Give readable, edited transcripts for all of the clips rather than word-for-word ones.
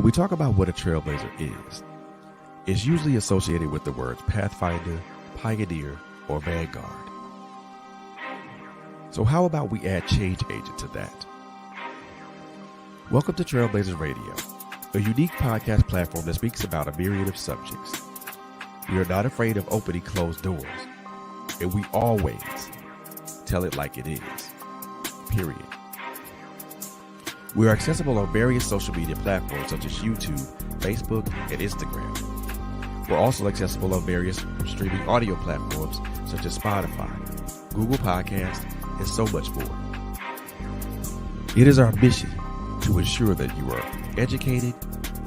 When we talk about what a trailblazer is, it's usually associated with the words pathfinder, pioneer, or vanguard. So how about we add change agent to that? Welcome to Trailblazers Radio, a unique podcast platform that speaks about a myriad of subjects. We are not afraid of opening closed doors, and we always tell it like it is, period. We are accessible on various social media platforms such as YouTube, Facebook, and Instagram. We're also accessible on various streaming audio platforms such as Spotify, Google Podcasts, and so much more. It is our mission to ensure that you are educated,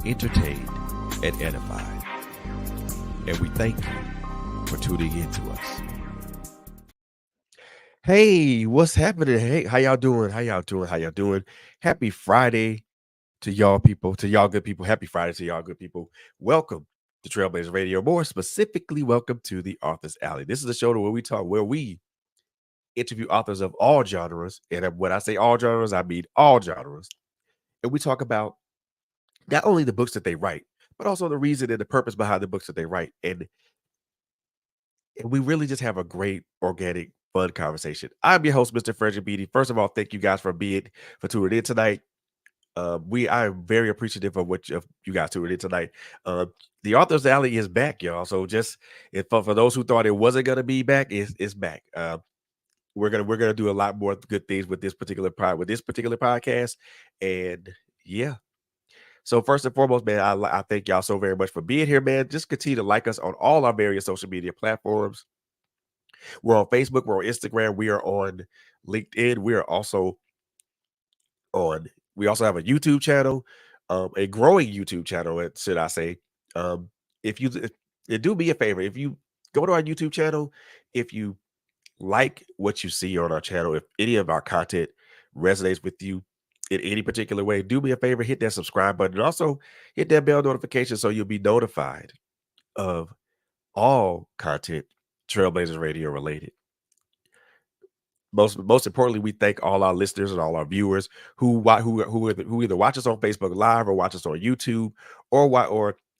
entertained, and edified. And we thank you for tuning in to us. Hey, what's happening? Hey, how y'all doing? How y'all doing? Happy Friday to y'all people, to y'all good people. Happy Friday to y'all good people. Welcome to Trailblazer Radio. More specifically, welcome to the Author's Alley. This is a show where we interview authors of all genres. And when I say all genres, I mean all genres. And we talk about not only the books that they write, but also the reason and the purpose behind the books that they write. And we really just have a great, organic, fun conversation. I'm your host, Mr. Frederick Beatty. First of all, thank you guys for tuning in tonight. I am very appreciative of you guys tuning in tonight. The Author's Alley is back, y'all. So just for those who thought it wasn't gonna be back, it's back. We're gonna do a lot more good things with this particular podcast, and yeah. So first and foremost, man, I thank y'all so very much for being here, man. Just continue to like us on all our various social media platforms. We're on Facebook, we're on Instagram, we are on LinkedIn, we also have a YouTube channel, a growing YouTube channel, should I say. If do me a favor, if you go to our YouTube channel, if you like what you see on our channel, if any of our content resonates with you in any particular way, do me a favor, hit that subscribe button, and also hit that bell notification so you'll be notified of all content Trailblazers Radio related. Most importantly, we thank all our listeners and all our viewers who either watch us on Facebook Live or watch us on YouTube or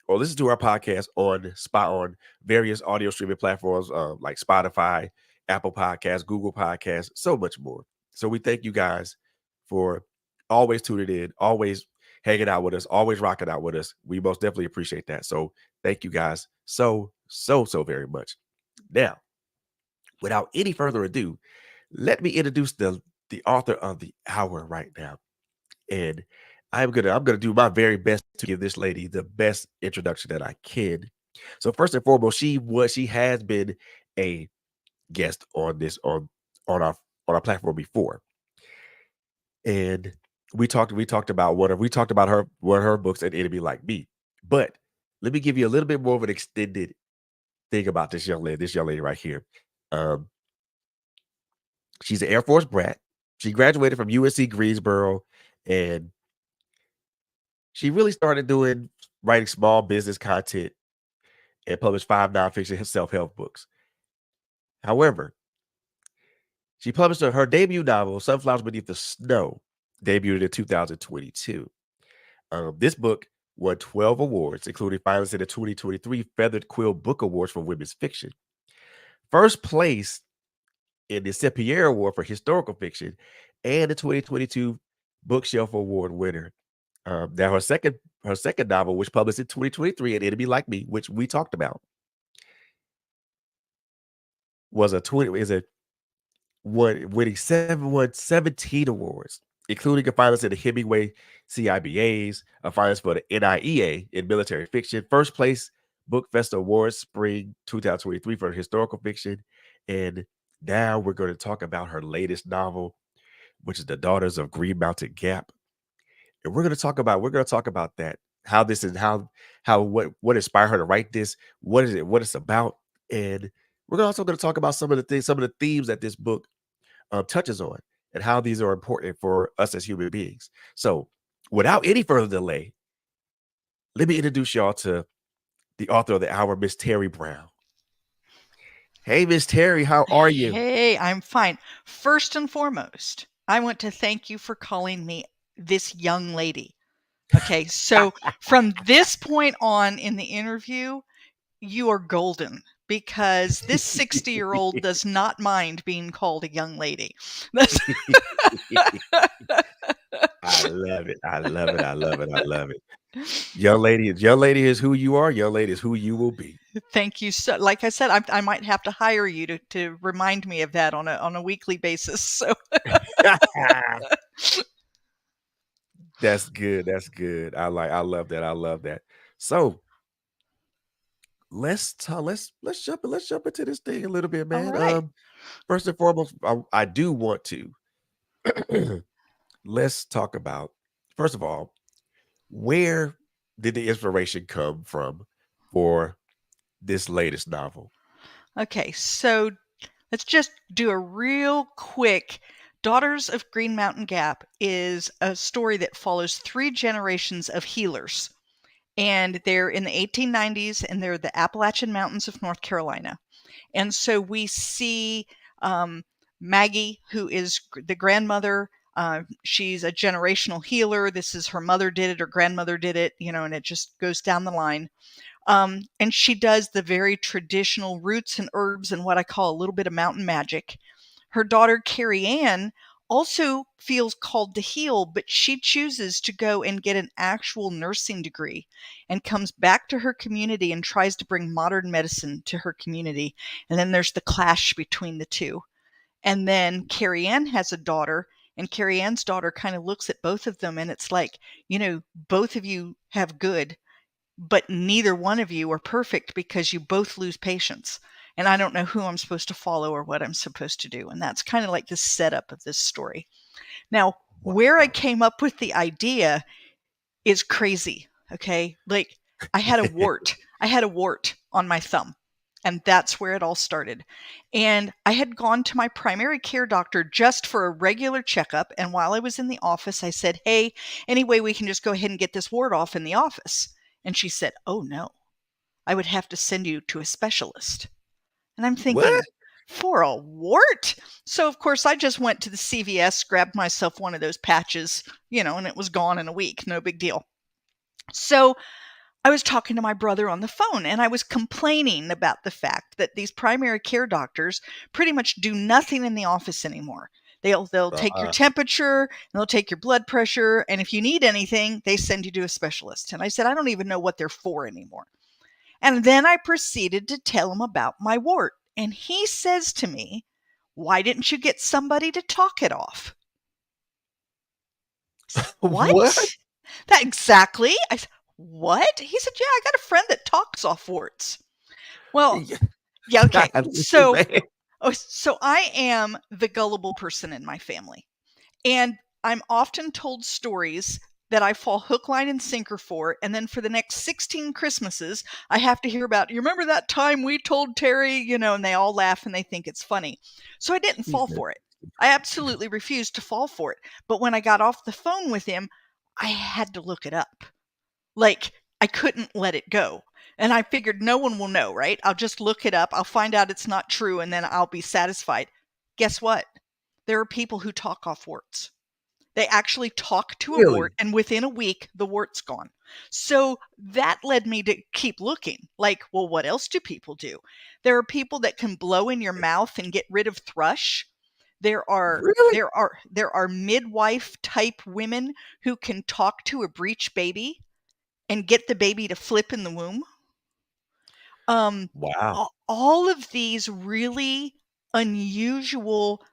listen to our podcast on various audio streaming platforms like Spotify, Apple Podcasts, Google Podcasts, so much more. So we thank you guys for always tuning in, always hanging out with us, always rocking out with us. We most definitely appreciate that. So thank you guys so very much. Now, without any further ado, let me introduce the author of the hour right now. And I'm gonna do my very best to give this lady the best introduction that I can. So first and foremost, she has been a guest on our platform before. And we talked about her books and Enemy Like Me. But let me give you a little bit more of an extended thing about this young lady right here. She's an Air Force brat. She graduated from UNC Greensboro, and she really started writing small business content and published 5 nonfiction self-help books. However, she published her debut novel, Sunflowers Beneath the Snow, debuted in 2022. This book won 12 awards, including finalists in the 2023 Feathered Quill Book Awards for Women's Fiction. First place in the Sepier Award for Historical Fiction, and the 2022 Bookshelf Award winner. Now her second novel, which published in 2023, An Enemy Like Me, which we talked about, winning 17 awards, including a finalist in the Hemingway CIBAs, a finalist for the NIEA in military fiction, first place Book Festival Awards Spring 2023 for historical fiction, and now we're going to talk about her latest novel, which is The Daughters of Green Mountain Gap. And we're going to talk about that, how this is what inspired her to write this, what it's about, and we're also going to talk about some of the themes that this book touches on and how these are important for us as human beings. So, without any further delay, let me introduce y'all to the author of the hour, Miss Terri Brown. Hey, Miss Terri, how are you? Hey, I'm fine. First and foremost, I want to thank you for calling me this young lady. Okay, so from this point on in the interview, you are golden because this 60-year-old does not mind being called a young lady. That's I love it. I love it. I love it. I love it. Young lady is who you are. Young lady is who you will be. Thank you so like I said, I might have to hire you to remind me of that on a weekly basis. So That's good. That's good. I love that. I love that. So let's jump into this thing a little bit, all man. right. First and foremost, I do want to let's talk about first of all, where did the inspiration come from for this latest novel? Okay, so let's just do a real quick. Daughters of Green Mountain Gap is a story that follows 3 generations of healers. And they're in the 1890s and they're the Appalachian Mountains of North Carolina. And so we see Maggie, who is the grandmother. She's a generational healer. This is her mother did it, her grandmother did it, and it just goes down the line. And she does the very traditional roots and herbs and what I call a little bit of mountain magic. Her daughter, Carrie Ann, also feels called to heal, but she chooses to go and get an actual nursing degree and comes back to her community and tries to bring modern medicine to her community. And then there's the clash between the two. And then Carrie Ann has a daughter, and Carrie Ann's daughter kind of looks at both of them, and it's like, both of you have good, but neither one of you are perfect because you both lose patience. And I don't know who I'm supposed to follow or what I'm supposed to do. And that's kind of like the setup of this story. Now, where I Wow. came up with the idea is crazy. Okay. Like I had a wart. I had a wart on my thumb. And that's where it all started. And I had gone to my primary care doctor just for a regular checkup. And while I was in the office, I said, "Hey, anyway, we can just go ahead and get this wart off in the office." And she said, "Oh, no, I would have to send you to a specialist." And I'm What? thinking, for a wart? So, of course, I just went to the CVS, grabbed myself one of those patches, and it was gone in a week. No big deal. So I was talking to my brother on the phone and I was complaining about the fact that these primary care doctors pretty much do nothing in the office anymore. They'll take your Uh-uh. temperature and they'll take your blood pressure, and if you need anything, they send you to a specialist. And I said, I don't even know what they're for anymore. And then I proceeded to tell him about my wart. And he says to me, "Why didn't you get somebody to talk it off?" I said, What? "What?" That exactly. I said, "What?" He said, "Yeah, I got a friend that talks off warts." Well, Yeah. yeah, okay. Golly, So, man. so I am the gullible person in my family. And I'm often told stories that I fall hook, line, and sinker for. And then for the next 16 Christmases, I have to hear about, "You remember that time we told Terry?" And they all laugh and they think it's funny. So I didn't He fall said, for it. I absolutely refused to fall for it. But when I got off the phone with him, I had to look it up. Like, I couldn't let it go. And I figured no one will know, right? I'll just look it up. I'll find out it's not true and then I'll be satisfied. Guess what? There are people who talk off warts. They actually talk to a wart, really? and within a week, the wart's gone. So that led me to keep looking. Like, well, what else do people do? There are people that can blow in your mouth and get rid of thrush. There are Really? there are there are midwife type women who can talk to a breech baby and get the baby to flip in the womb. Um, Wow. all of these really unusual,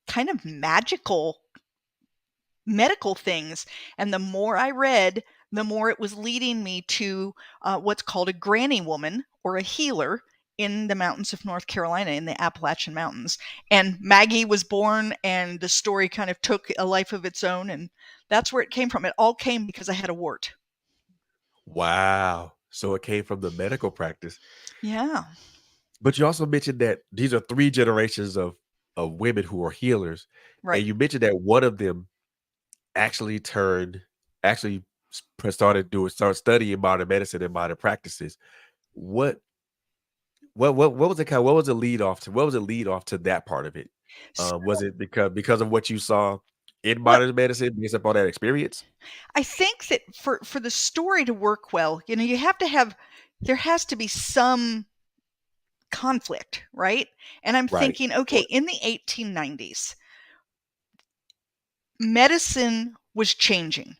kind of magical medical things. And the more I read, the more it was leading me to what's called a granny woman or a healer in the mountains of North Carolina, in the Appalachian Mountains. And Maggie was born, and the story kind of took a life of its own. And that's where it came from. It all came because I had a wart. Wow. So it came from the medical practice. Yeah, But you also mentioned that these are 3 generations of women who are healers, and right. you mentioned that one of them actually turned actually started studying modern medicine and modern practices. What what was the what was the lead off to that part of it? Was it because of what you saw in Well, modern medicine based upon that experience? I think that for the story to work well, you have to have there has to be some conflict, right? And I'm Right. thinking, Of okay, course. in the 1890s, medicine was changing.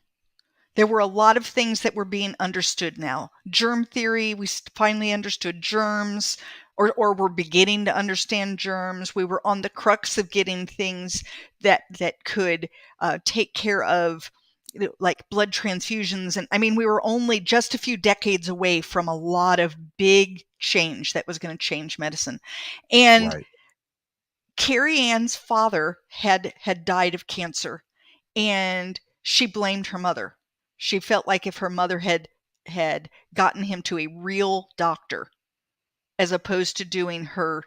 There were a lot of things that were being understood now. Germ theory, we finally understood germs, or we're beginning to understand germs. We were on the crux of getting things that could take care of like blood transfusions. And I mean, we were only just a few decades away from a lot of big change that was going to change medicine. And Right. Carrie Ann's father had died of cancer, and she blamed her mother. She felt like if her mother had gotten him to a real doctor as opposed to doing her,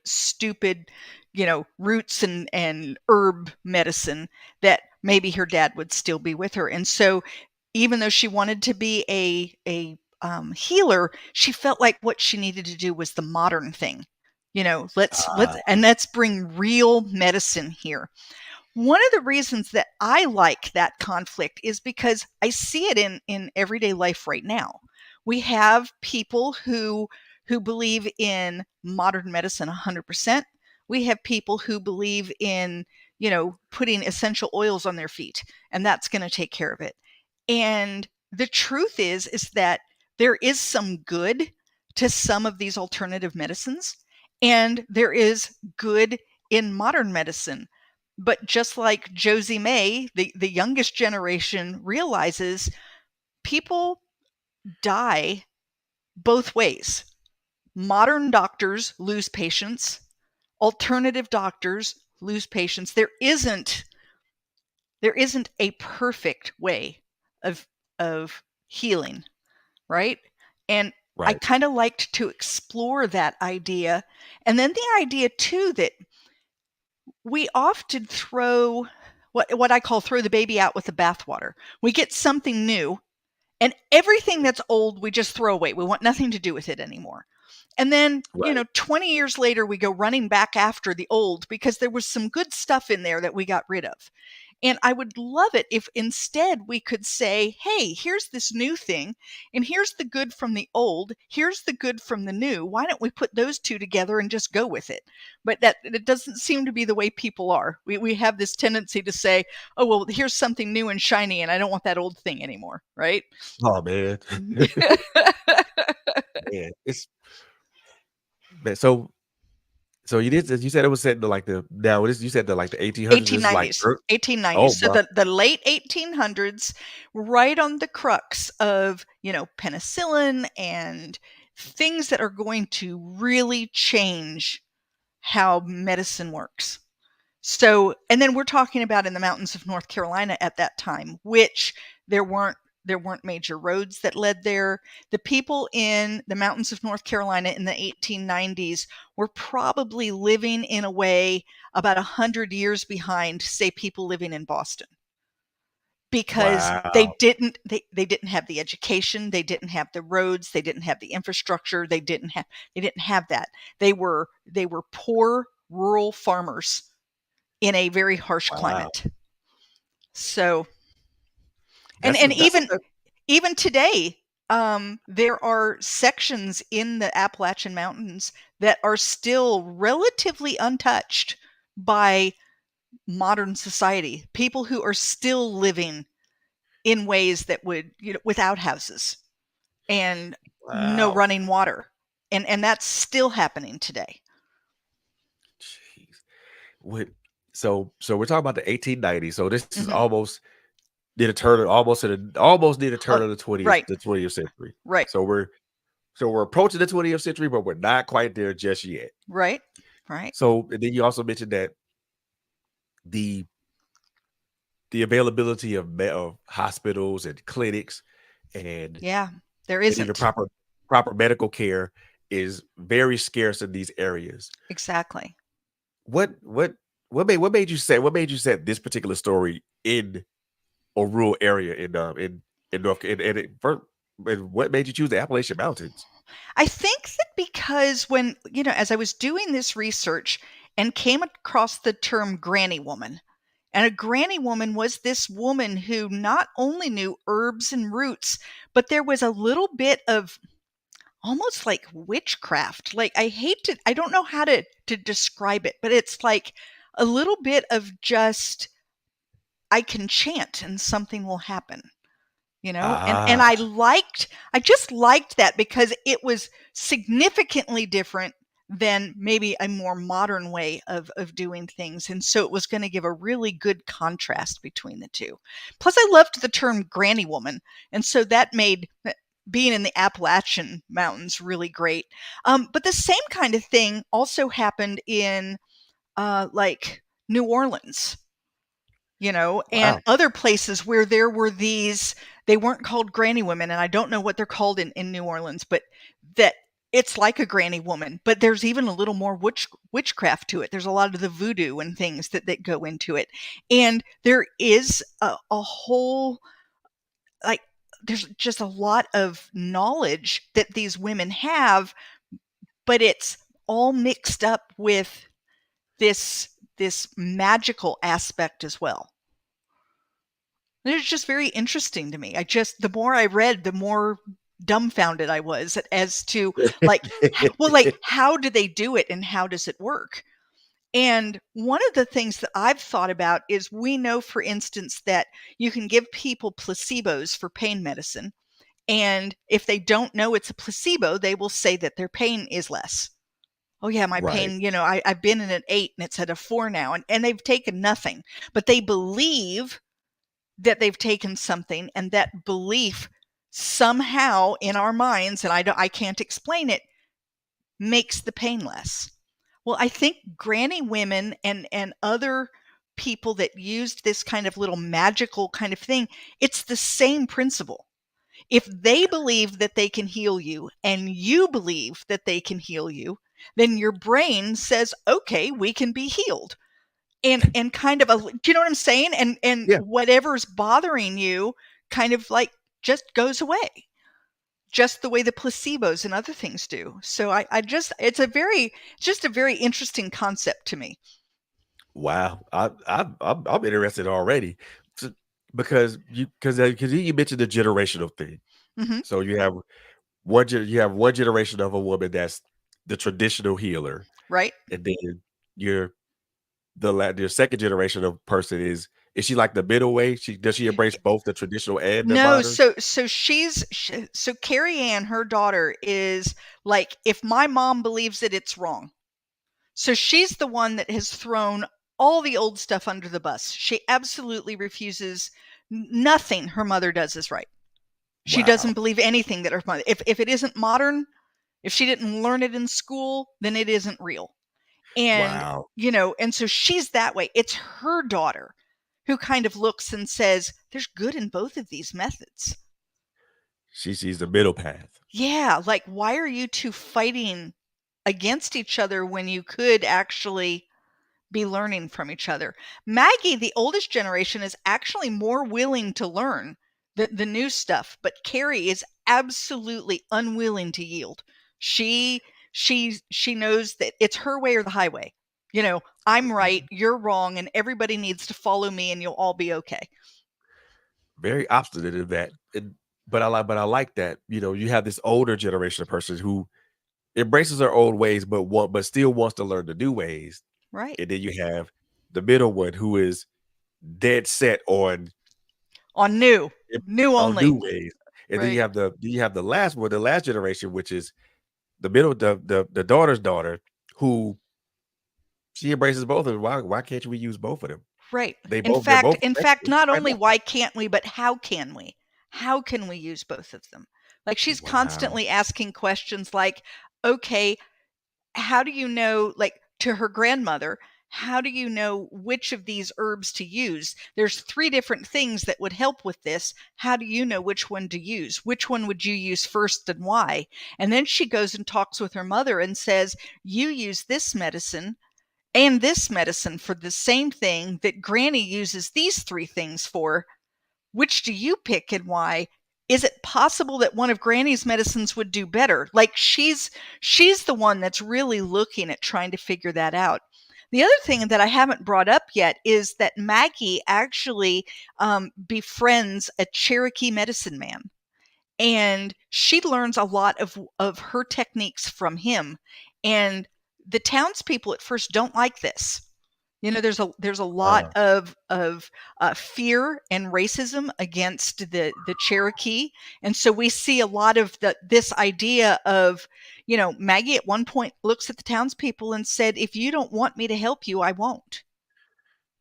stupid, roots and herb medicine, that maybe her dad would still be with her. And so even though she wanted to be a healer, she felt like what she needed to do was the modern thing. Let's Ah, and let's bring real medicine here. One of the reasons that I like that conflict is because I see it in everyday life right now. We have people who believe in modern medicine 100%. We have people who believe in, putting essential oils on their feet, and that's going to take care of it. And the truth is that there is some good to some of these alternative medicines, and there is good in modern medicine. But just like Josie May, the youngest generation realizes, people die both ways. Modern doctors lose patients, alternative doctors lose patients. There isn't a perfect way of of healing, right? And I right. kind of liked to explore that idea. And then the idea too that we often throw what I call throw the baby out with the bathwater. We get something new, and everything that's old we just throw away. We want nothing to do with it anymore. And then, Right. 20 years later, we go running back after the old because there was some good stuff in there that we got rid of. And I would love it if instead we could say, hey, here's this new thing, and here's the good from the old, here's the good from the new. Why don't we put those two together and just go with it? But that it doesn't seem to be the way people are. We have this tendency to say, oh, well, here's something new and shiny, and I don't want that old thing anymore, right? Oh man. Man, it's man. So you said it was set in the like the now this you said the like the 1800s. This is like 1890s. 1890s. oh So my the late 1800s, right on the crux of, penicillin and things that are going to really change how medicine works. So, and then we're talking about in the mountains of North Carolina at that time, which there weren't there weren't major roads that led there. The people in the mountains of North Carolina in the 1890s were probably living in a way about 100 years behind, say, people living in Boston, because wow. they didn't have the education, they didn't have the roads, they didn't have the infrastructure, they didn't have that. They were poor rural farmers in a very harsh Wow. climate. So, and That's a and that's a even today, there are sections in the Appalachian Mountains that are still relatively untouched by modern society. People who are still living in ways that would, without houses and no wow. running water, and that's still happening today. Jeez. What so we're talking about the 1890s. So this is Hmm. almost near the turn Oh, of the 20th right, the 20th century. right, So we're approaching the 20th century, but we're not quite there just yet. right, right. So and then you also mentioned that the the availability of hospitals and clinics and Yeah, there and even isn't. proper medical care is very scarce in these areas. Exactly. What what what made you set this particular story in a rural area in North and what made you choose the Appalachian Mountains? I think that because when, as I was doing this research and came across the term granny woman, And a granny woman was this woman who not only knew herbs and roots, but there was a little bit of almost like witchcraft. Like I don't know how to describe it, but it's like a little bit of just I can chant and something will happen, you know? And Ah, I just liked that because it was significantly different than maybe a more modern way of doing things. And so it was going to give a really good contrast between the two. Plus, I loved the term granny woman. And so that made being in the Appalachian Mountains really great. But the same kind of thing also happened in like New Orleans, you know, and wow. other places where there were these, they weren't called granny women, and I don't know what they're called in New Orleans, but that it's like a granny woman, but there's even a little more witchcraft to it. There's a lot of the voodoo and things that go into it. And there is a whole, like, there's just a lot of knowledge that these women have, but it's all mixed up with this magical aspect as well. It's just very interesting to me. The more I read, the more dumbfounded I was as to like, well, like, how do they do it and how does it work? And one of the things that I've thought about is we know, for instance, that you can give people placebos for pain medicine. And if they don't know it's a placebo, they will say that their pain is less. Oh, yeah, my Right. pain, I've been in an 8 and it's at a 4 now. And they've taken nothing, but they believe that they've taken something, and that belief somehow in our minds, and I can't explain it, makes the pain less. Well, I think granny women and other people that used this kind of little magical kind of thing, it's the same principle. If they believe that they can heal you and you believe that they can heal you, then your brain says, okay, we can be healed. And kind of a, do you know what I'm saying? And Yeah. whatever's bothering you kind of like just goes away, just the way the placebos and other things do. So I just, it's just a very interesting concept to me. Wow. I'm interested already. So, because you mentioned the generational thing. Hmm. So you have one generation of a woman that's the traditional healer, Right? and then you're your second generation of person is she like the middle way? Does she embrace both the traditional and the No, modern? so Carrie Ann, her daughter, is like, if my mom believes it, it's wrong. So she's the one that has thrown all the old stuff under the bus. She absolutely refuses, nothing her mother does is right. She doesn't Wow. believe anything that her mother, if it isn't modern, if she didn't learn it in school, then it isn't real. And, Wow. and so she's that way. It's her daughter who kind of looks and says, there's good in both of these methods. She sees the middle path. Yeah, like, why are you two fighting against each other when you could actually be learning from each other? Maggie, the oldest generation, is actually more willing to learn the new stuff, but Carrie is absolutely unwilling to yield. She she knows that it's her way or the highway. I'm right, you're wrong, and everybody needs to follow me and you'll all be okay. Very obstinate in that. But I like that, you have this older generation of person who embraces their old ways, but still wants to learn the new ways. Right. And then you have the middle one who is dead set On new, Yep, new on new only. ways. And then Right. you have the last one, the last generation, which is the daughter's daughter, who she embraces both of them. Why can't we use both of them? Right. They're both In fact, effective. not Why only not? why can't we, but how can we? How can we use both of them? Like, she's Wow. constantly asking questions like, okay, how do you know, like, to her grandmother, how do you know which of these herbs to use? There's three different things that would help with this. How do you know which one to use? Which one would you use first and why? And then she goes and talks with her mother and says, you use this medicine and this medicine for the same thing that Granny uses these three things for. Which do you pick and why? Is it possible that one of Granny's medicines would do better? Like, she's the one that's really looking at trying to figure that out. The other thing that I haven't brought up yet is that Maggie actually befriends a Cherokee medicine man, and she learns a lot of her techniques from him. And the townspeople at first don't like this. There's a lot Uh, of fear and racism against the Cherokee, and so we see a lot of this idea of, Maggie at one point looks at the townspeople and said, "If you don't want me to help you, I won't.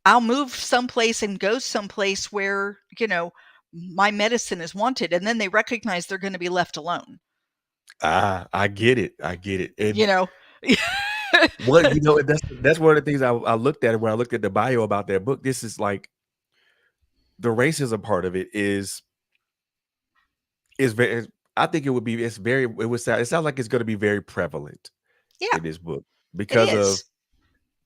I'll move someplace and go someplace where my medicine is wanted," and then they recognize they're going to be left alone. I get it. I get it. You And know. what and that's one of the things I looked at when I looked at the bio about that book. This is like the racism part of it is very. I think it would be. It's very. It would sound. It sounds like it's going to be very prevalent Yeah, in this book it because of is.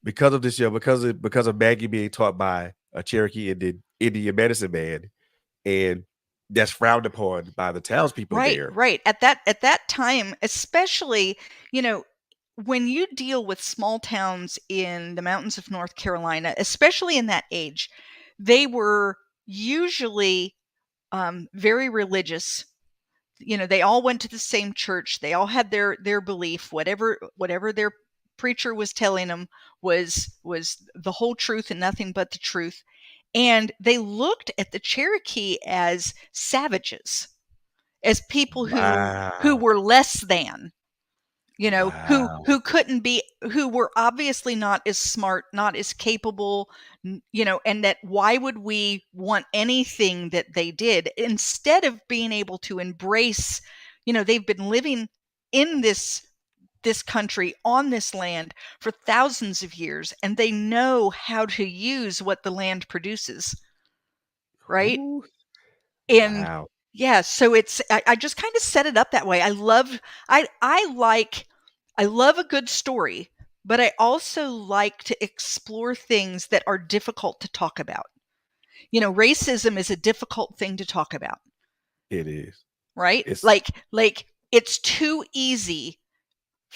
this show because of Maggie being taught by a Cherokee Indian medicine man, and that's frowned upon by the townspeople Right, there. right. At that time, especially, you know, when you deal with small towns in the mountains of North Carolina, especially in that age, they were usually very religious. They all went to the same church. They all had their belief. Whatever their preacher was telling them was the whole truth and nothing but the truth. And they looked at the Cherokee as savages, as people who Wow, were less than, who wow, couldn't be, who were obviously not as smart, not as capable, and that why would we want anything that they did, instead of being able to embrace, they've been living in this country, on this land, for thousands of years, and they know how to use what the land produces, right? ooh, And wow. yeah, so I just kind of set it up that way. I love a good story, but I also like to explore things that are difficult to talk about. Racism is a difficult thing to talk about, It is. right? It's Like it's too easy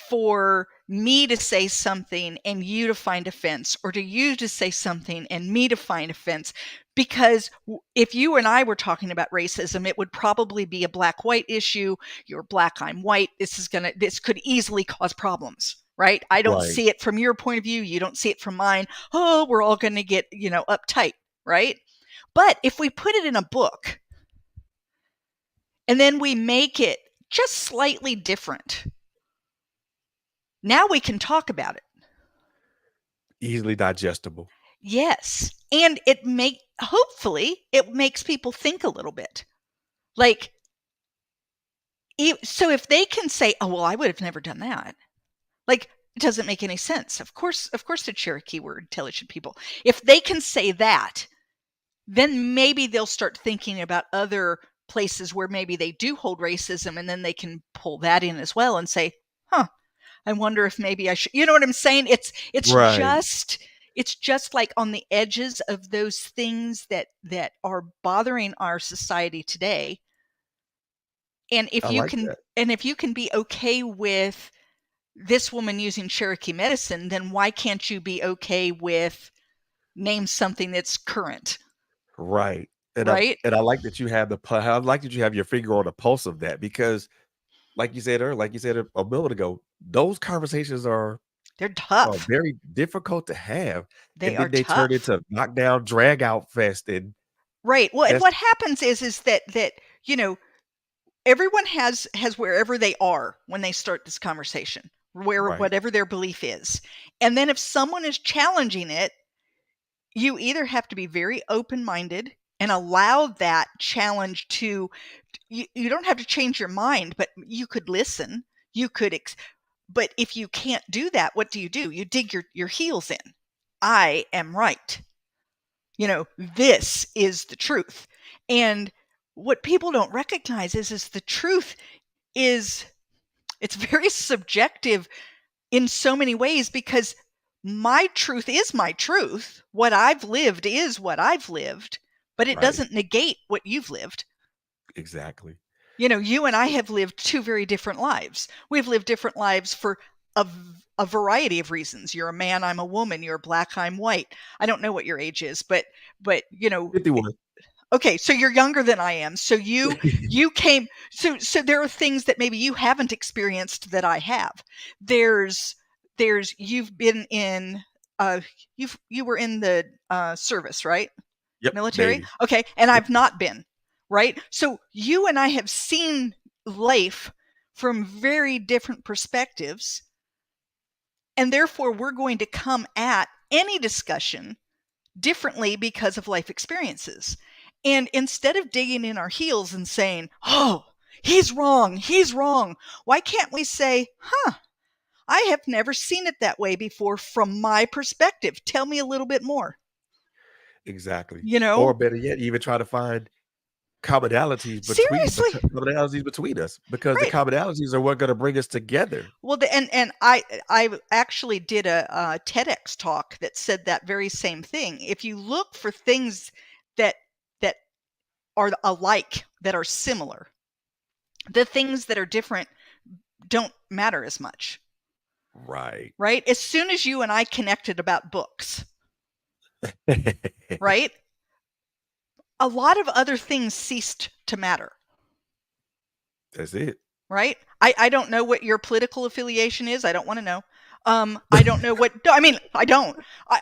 for me to say something and you to find offense, or to you to say something and me to find offense. Because if you and I were talking about racism, it would probably be a black white issue. You're black, I'm white. This could easily cause problems, right? I don't right. see it from your point of view. You don't see it from mine. Oh, we're all going to get, uptight, right? But if we put it in a book and then we make it just slightly different, now we can talk about it. Easily digestible. Yes. And hopefully it makes people think a little bit. Like, so if they can say, "Oh, well, I would have never done that." Like, it doesn't make any sense. Of course the Cherokee were intelligent people. If they can say that, then maybe they'll start thinking about other places where maybe they do hold racism, and then they can pull that in as well and say, "Huh, I wonder if maybe I should." You know what I'm saying? It's Right. just it's just like on the edges of those things that are bothering our society today. And I like that. if you can be okay with this woman using Cherokee medicine, then why can't you be okay with, name something that's current, Right. right? I like that you have I like that you have your finger on the pulse of that because like you said earlier, like you said a minute ago, those conversations They're are tough. very difficult to have, They and are then they turn tough. into knockdown, drag out fest, and Right. Well, and that's what happens is that you know everyone has wherever they are when they start this conversation, where right, whatever their belief is. And then if someone is challenging it, you either have to be very open-minded and allow that challenge to, you don't have to change your mind, but you could listen. You could but if you can't do that, what do? You dig your heels in. I am right. This is the truth. And what people don't recognize is the truth is, it's very subjective in so many ways, because my truth is my truth. What I've lived is what I've lived, but it right, doesn't negate what you've lived. exactly. You and I have lived two very different lives. We've lived different lives for a variety of reasons. You're a man, I'm a woman. You're black, I'm white. I don't know what your age is, but 51. okay, so you're younger than I am. So you came so there are things that maybe you haven't experienced that I have. There's you've been in you were in the service, right? Yep, Military? Navy. Okay, and Yep. I've not been, right? So you and I have seen life from very different perspectives, and therefore we're going to come at any discussion differently because of life experiences. And instead of digging in our heels and saying, oh, he's wrong, why can't we say, huh, I have never seen it that way before from my perspective. Tell me a little bit more. Exactly. You know, Or better yet, even try to find commonalities seriously, commonalities between us, because the right? commonalities are what gonna bring us together. Well, and I actually did a TEDx talk that said that very same thing. If you look for things that that are alike, that are similar, the things that are different don't matter as much, Right. right? As soon as you and I connected about books, right? A lot of other things ceased to matter, That's it. right? I don't know what your political affiliation is. I don't want to know. I don't know what, I mean, I don't.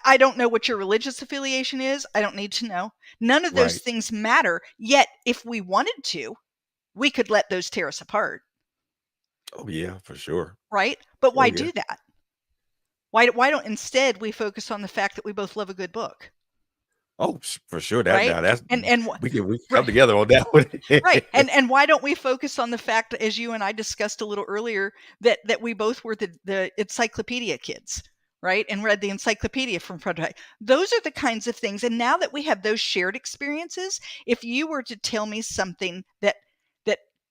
I don't know what your religious affiliation is. I don't need to know. None of those Right. things matter. Yet, if we wanted to, we could let those tear us apart, Oh, yeah, for sure. right? But Oh, why yeah. do that? Why don't instead we focus on the fact that we both love a good book, Oh, for sure. That right? now that's And we can come right, together on that one. right. And why don't we focus on the fact, as you and I discussed a little earlier, that we both were the encyclopedia kids, right? And read the encyclopedia from front to back. Those are the kinds of things. And now that we have those shared experiences, if you were to tell me something that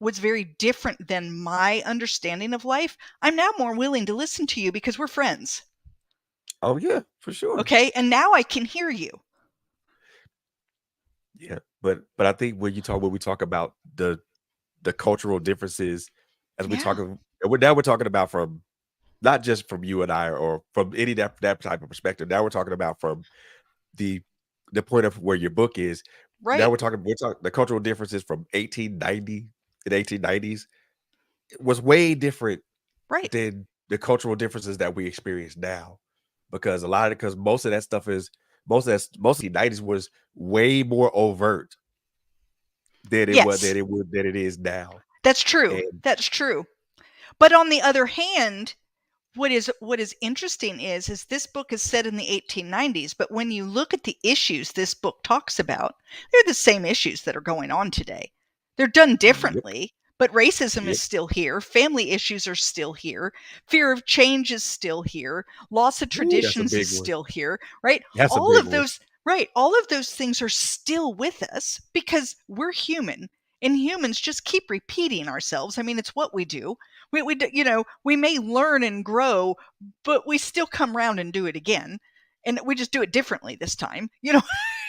was very different than my understanding of life, I'm now more willing to listen to you because we're friends. Oh, yeah, for sure. Okay. And now I can hear you. Yeah, but I think when we talk about the cultural differences, as we Yeah. talk of we're talking about from not just from you and I, or from any that type of perspective. Now we're talking about from the the point of where your book is. Now Right. we're talking the cultural differences from 1890 and 1890s was way different Right. than the cultural differences that we experience now. Because most of that stuff is most of the 90s was way more overt Yes. than it is now. That's true. And That's true. But on the other hand, what is interesting is this book is set in the 1890s, but when you look at the issues this book talks about, they're the same issues that are going on today. They're done yep, differently, but racism is yep. still here. Family issues are still here. Fear of change is still here. Loss of Ooh, that's a traditions is big one. still here, right? That's a All big of one. those, right? All of those things are still with us because we're human, and humans just keep repeating ourselves. I mean, it's what we do. We may learn and grow, but we still come around and do it again, and we just do it differently this time.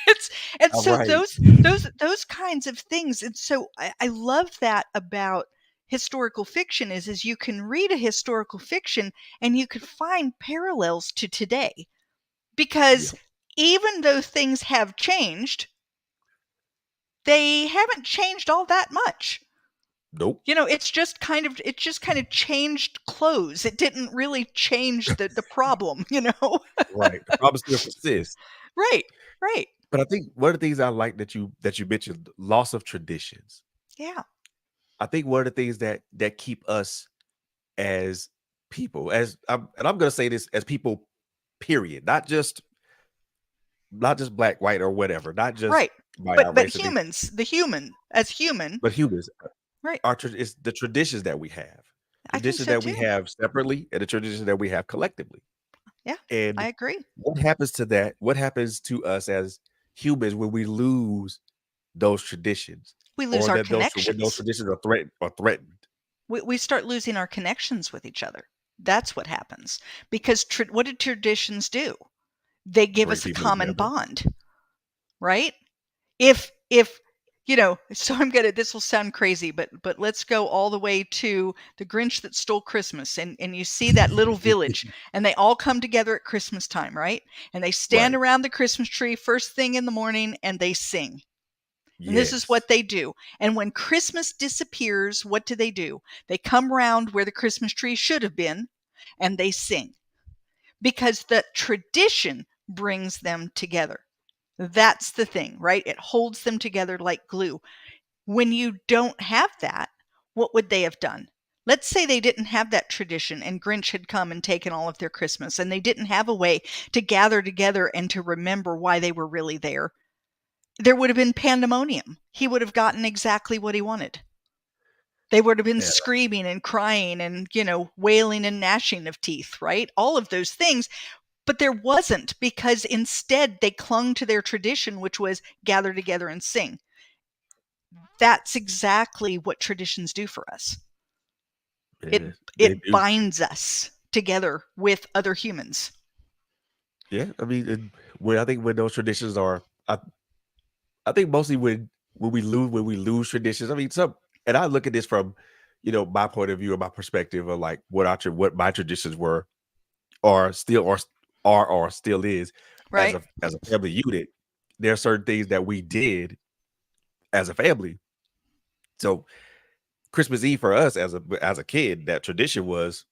It's and so Alright. those kinds of things. And so I love that about historical fiction is you can read a historical fiction and you can find parallels to today, because Yep. even though things have changed, they haven't changed all that much. Nope. It just kind of changed clothes. It didn't really change the problem. Right. The problem still persists. Right, right. But I think one of the things I like that you mentioned, loss of traditions. Yeah, I think one of the things that keep us as people, and I'm gonna say this, as people, period, not just black, white, or whatever, not just right. by our But race and things, humans, the human as human, but humans. right. It's the I think traditions so that we too. have separately, and the traditions that we have collectively. Yeah, I And agree. what happens to that? What happens to us as humans when we lose those traditions, We lose or our that when those connections. traditions are threatened? We start losing our connections with each other. That's what happens. Because what do traditions do? They give Bring us a people common together. bond, right? If So this will sound crazy, but let's go all the way to The Grinch That Stole Christmas. And you see that little village, and they all come together at Christmas time, right? And they stand Right. around the Christmas tree first thing in the morning and they sing. And this is Yes. what they do. And when Christmas disappears, what do? They come round where the Christmas tree should have been and they sing, because the tradition brings them together. That's the thing, right? It holds them together like glue. When you don't have that, what would they have done? Let's say they didn't have that tradition and Grinch had come and taken all of their Christmas and they didn't have a way to gather together and to remember why they were really there. There would have been pandemonium. He would have gotten exactly what he wanted. They would have been Yeah. screaming and crying and, wailing and gnashing of teeth, right? All of those things. But there wasn't, because instead they clung to their tradition, which was gather together and sing. That's exactly what traditions do for us. It Yeah. They it do. binds us together with other humans. Yeah. I mean, when I think when those traditions are, I think mostly when we lose traditions. I mean, some, and I look at this from, my point of view or my perspective of like what my traditions were, or still or still is, Right? as a family unit. There are certain things that we did as a family. So Christmas Eve for us as a kid, that tradition was,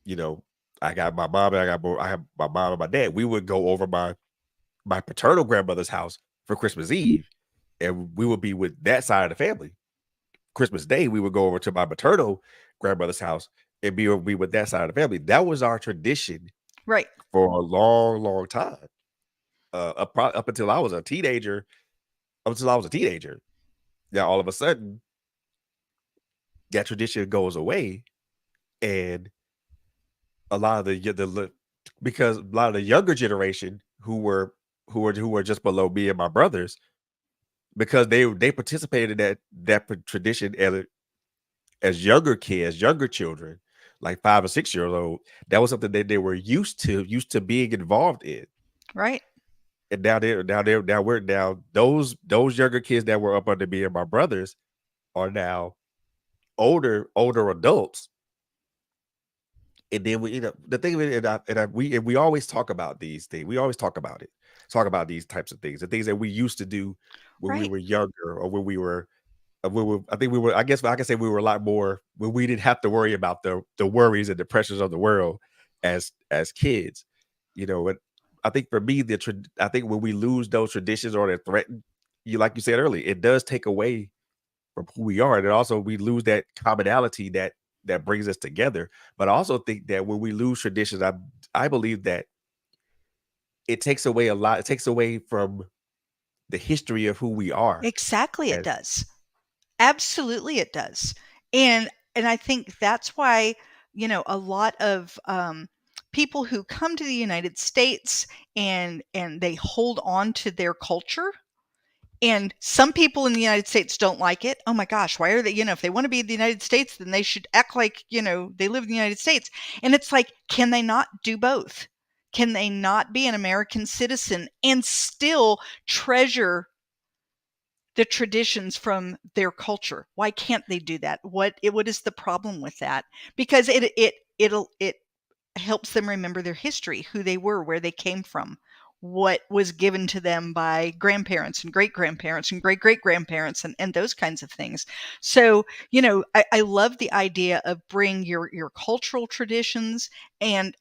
you know, I got my mom and I have my mom and my dad. We would go over my paternal grandmother's house for Christmas Eve, and we would be with that side of the family. Christmas Day, we would go over to my maternal grandmother's house and be with that side of the family. That was our tradition Right. for a long, long time. Up until I was a teenager. Up until I was a teenager. Now all of a sudden, that tradition goes away, and a lot of because a lot of the younger generation who were just below me and my brothers, because they participated in that tradition as younger kids, younger children, like 5 or 6 years old. That was something that they were used to being involved in. Right. And now those younger kids that were up under me and my brothers are now older adults. And then the thing of it, and we always talk about these things. We always talk about these types of things, the things that we used to do when we Right. were younger, or when we were, I think we were. I guess I can say we were a lot more when we didn't have to worry about the worries and the pressures of the world as kids. And I think for me, I think when we lose those traditions or they're threatened, like you said earlier, it does take away from who we are, and also we lose that commonality that brings us together. But I also think that when we lose traditions, I believe that it takes away a lot. It takes away from the history of who we are. Exactly, it As does. Absolutely, it does. And I think that's why, a lot of people who come to the United States and they hold on to their culture. And some people in the United States don't like it. Oh my gosh, why are they, if they want to be in the United States, then they should act like, they live in the United States. And it's like, can they not do both? Can they not be an American citizen and still treasure the traditions from their culture? Why can't they do that? What is the problem with that? Because it helps them remember their history, who they were, where they came from, what was given to them by grandparents and great grandparents and great great grandparents, and those kinds of things. So, I love the idea of bring your cultural traditions and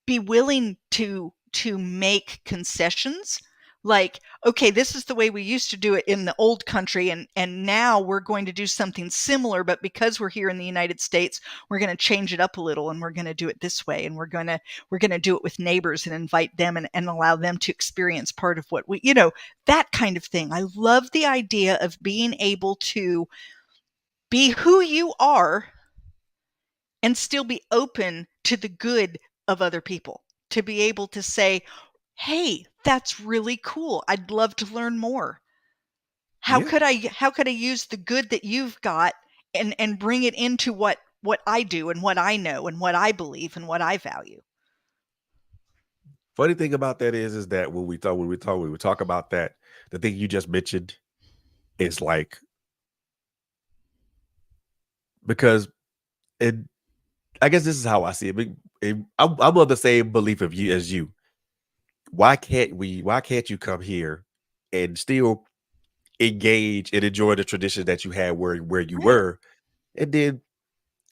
be willing to make concessions. Like, okay, this is the way we used to do it in the old country, and now we're going to do something similar, but because we're here in the United States, we're going to change it up a little, and we're going to do it this way, and we're going to do it with neighbors and invite them and allow them to experience part of what that kind of thing. I love the idea of being able to be who you are and still be open to the good of other people, to be able to say, hey, that's really cool, I'd love to learn more. how Yeah, could i how could I use the good that you've got and bring it into what I do and what I know and what I believe and what I value. funny thing about that is that when we talk about that, the thing you just mentioned, It's like because it I guess this is how I see it. I'm of the same belief of you as you. Why can't you come here and still engage and enjoy the traditions that you had where you Right. were, and then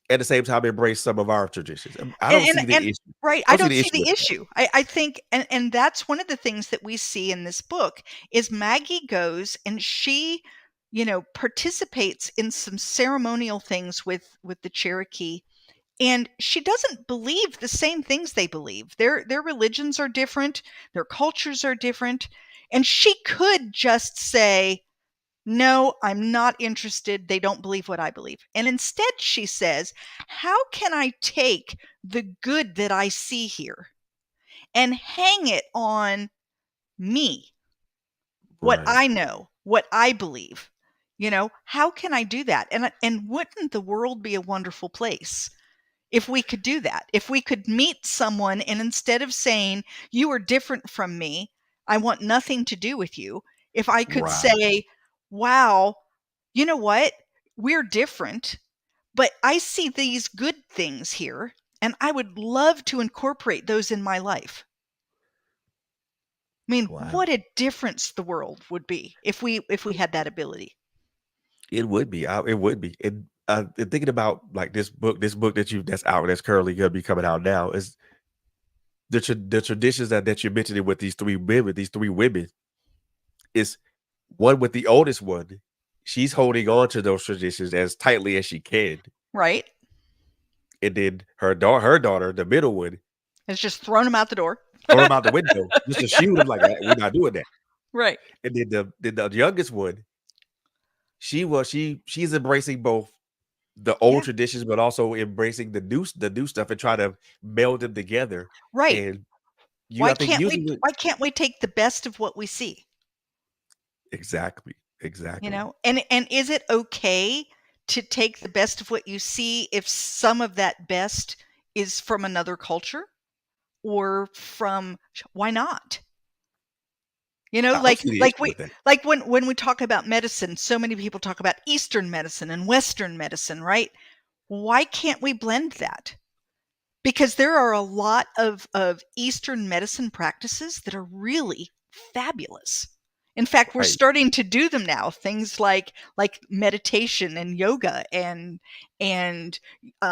at the same time embrace some of our traditions? I And don't and see the and issue. right, I I don't see don't the see issue with the that. issue. I think and that's one of the things that we see in this book is Maggie goes and she, participates in some ceremonial things with the Cherokee, and she doesn't believe the same things they believe. Their religions are different, their cultures are different, and she could just say, "No, I'm not interested. They don't believe what I believe." And instead, she says, "How can I take the good that I see here and hang it on me, what Right, I know, what I believe? How can I do that? And wouldn't the world be a wonderful place if we could do that? If we could meet someone and instead of saying, 'You are different from me, I want nothing to do with you,' if I could right, say, 'Wow, you know what? We're different, but I see these good things here, and I would love to incorporate those in my life.'" I mean, wow. what a difference the world would be if we had that ability. It would be. It would be. And thinking about like this book that's out that's currently gonna be coming out now is the traditions that you're mentioning with these three women is one with the oldest one. She's holding on to those traditions as tightly as she can, Right? and then her daughter, the middle one, It's just thrown them out the door. throw them out the window just to shoot them like, we're not doing that. Right. And then the youngest one, she's embracing both the old Yeah. traditions, but also embracing the new stuff and try to meld them together. Right. And I Why think can't we usually why can't we take the best of what we see? exactly, You exactly, know? And is it okay to take the best of what you see if some of that best is from another culture or from why not? I don't see the issue with that. Like when we talk about medicine, so many people talk about Eastern medicine and Western medicine, right? Why can't we blend that? Because there are a lot of Eastern medicine practices that are really fabulous. In fact, we're Right, starting to do them now. Things like meditation and yoga and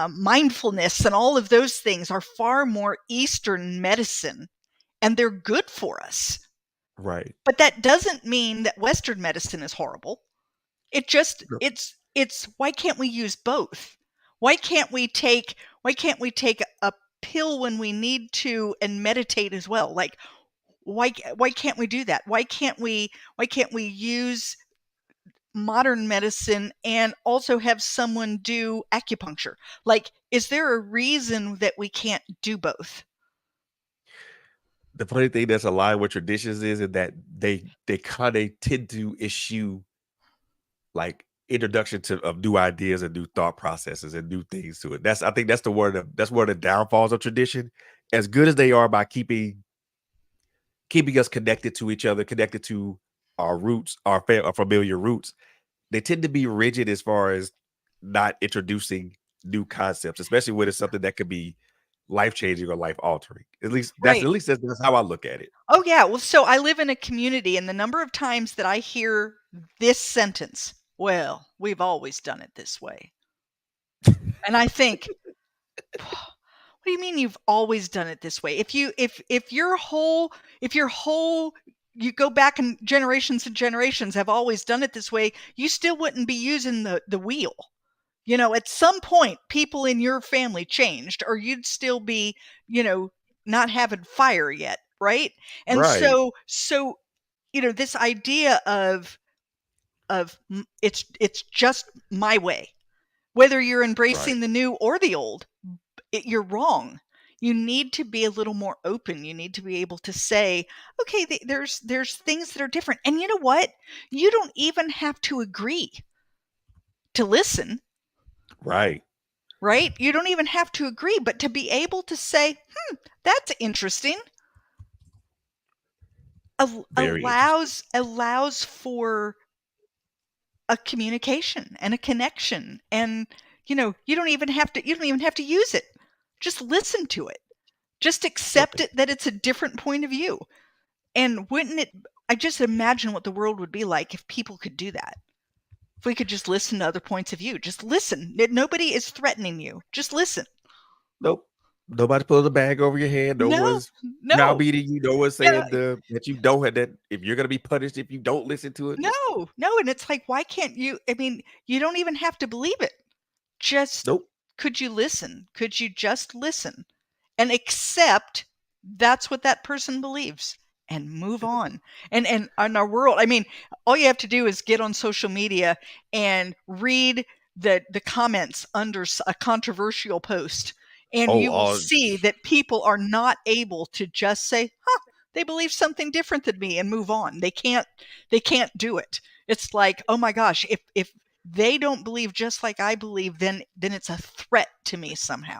mindfulness and all of those things are far more Eastern medicine, and they're good for us. right. But that doesn't mean that Western medicine is horrible. It just No, it's why can't we use both? Why can't we take a pill when we need to and meditate as well? Like why can't we do that? Why can't we use modern medicine and also have someone do acupuncture? Like is there a reason that we can't do both? the funny thing that's aligned with traditions is that they kind of tend to issue like introduction to of new ideas and new thought processes and new things to it. I think that's one of the downfalls of tradition. As good as they are by keeping us connected to each other, connected to our roots, our familiar roots, they tend to be rigid as far as not introducing new concepts, especially when it's something that could be life changing or life altering. Right. At least that's how I look at it. Oh, yeah. Well, so I live in a community, and the number of times that I hear this sentence, "Well, we've always done it this way." And I think, what do you mean you've always done it this way? If your whole you go back and generations have always done it this way, you still wouldn't be using the wheel. At some point people in your family changed or you'd still be, you know, not having fire yet, right? And Right, so this idea of it's just my way. Whether you're right, embracing the new or the old, you're wrong. You need to be a little more open. You need to be able to say, okay, there's things that are different. And you know what? You don't even have to agree to listen, right. right? You don't even have to agree, but to be able to say, that's interesting, Very interesting. allows for a communication and a connection. And you don't even have to use it. Just listen to it. Just accept Right. it that it's a different point of view. And wouldn't it I just imagine what the world would be like if people could do that. If we could just listen to other points of view. Just listen. Nobody is threatening you. Just listen. Nope. Nobody pulling a bag over your head. No No. one's No. browbeating you. No one's Yeah. saying that you don't have that if you're gonna be punished if you don't listen to it. Just No. No, and it's like, why can't you I mean, you don't even have to believe it. Just nope. could you listen? Could you just listen and accept that's what that person believes and move on? And in our world, I mean, all you have to do is get on social media and read the comments under a controversial post, and Oh, you will all see that people are not able to just say, "Huh, they believe something different than me," and move on. They can't do it. It's like, oh my gosh, if they don't believe just like I believe, then it's a threat to me somehow.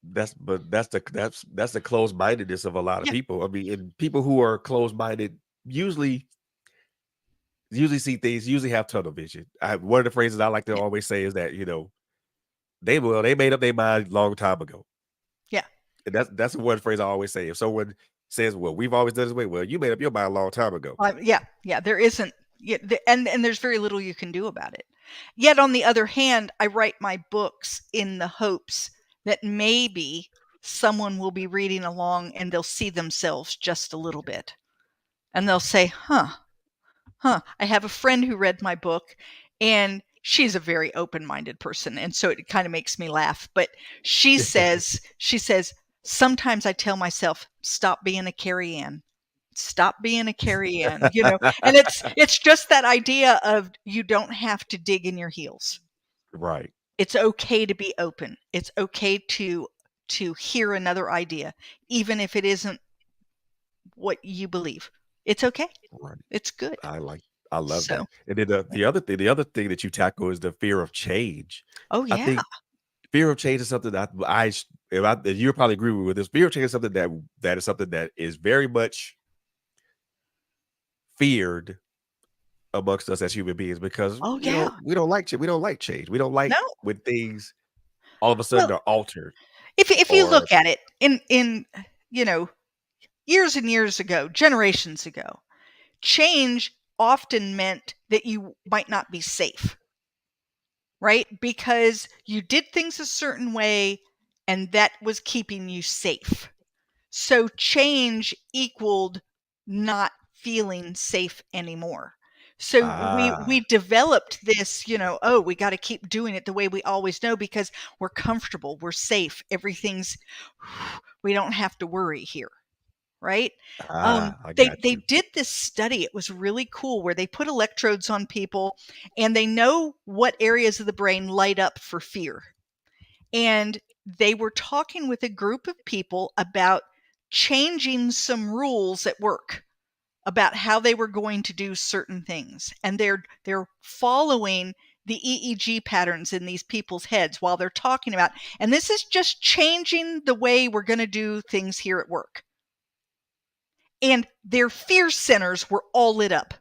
that's the closed mindedness of a lot of Yeah, people. I mean, and people who are closed minded usually see things, usually have tunnel vision. One of the phrases I like to yeah, always say is that they made up their mind long time ago. yeah. And that's one phrase I always say. If someone says, "Well, we've always done this way," well, you made up your mind a long time ago. Yeah, yeah. There isn't, yeah, and there's very little you can do about it. Yet on the other hand, I write my books in the hopes that maybe someone will be reading along and they'll see themselves just a little bit, and they'll say, "Huh." I have a friend who read my book, and she's a very open-minded person, and so it kind of makes me laugh. But she says, sometimes I tell myself, stop being a Carrie Ann. Stop being a Carrie Ann, and it's just that idea of you don't have to dig in your heels. Right, It's okay to be open. It's okay to hear another idea, even if it isn't what you believe. It's okay. right. It's good. I like I love So, that. And then the other thing that you tackle is the fear of change. oh I yeah. think fear of change is something that if you probably agree with this. Fear of change is something that is something that is very much feared amongst us as human beings because Oh yeah. we don't like change. We don't like change. We don't like No. when things all of a Well, sudden are altered if you or look at it in you know years and years ago, generations ago, change often meant that you might not be safe, right? Because you did things a certain way and that was keeping you safe. So change equaled not feeling safe anymore. So we ah developed this, oh, we got to keep doing it the way we always know because we're comfortable, we're safe, everything's we don't have to worry here, right? I got They you. did this study. It was really cool where they put electrodes on people and they know what areas of the brain light up for fear. And they were talking with a group of people about changing some rules at work about how they were going to do certain things. And they're following the EEG patterns in these people's heads while they're talking about, and this is just changing the way we're going to do things here at work. And their fear centers were all lit up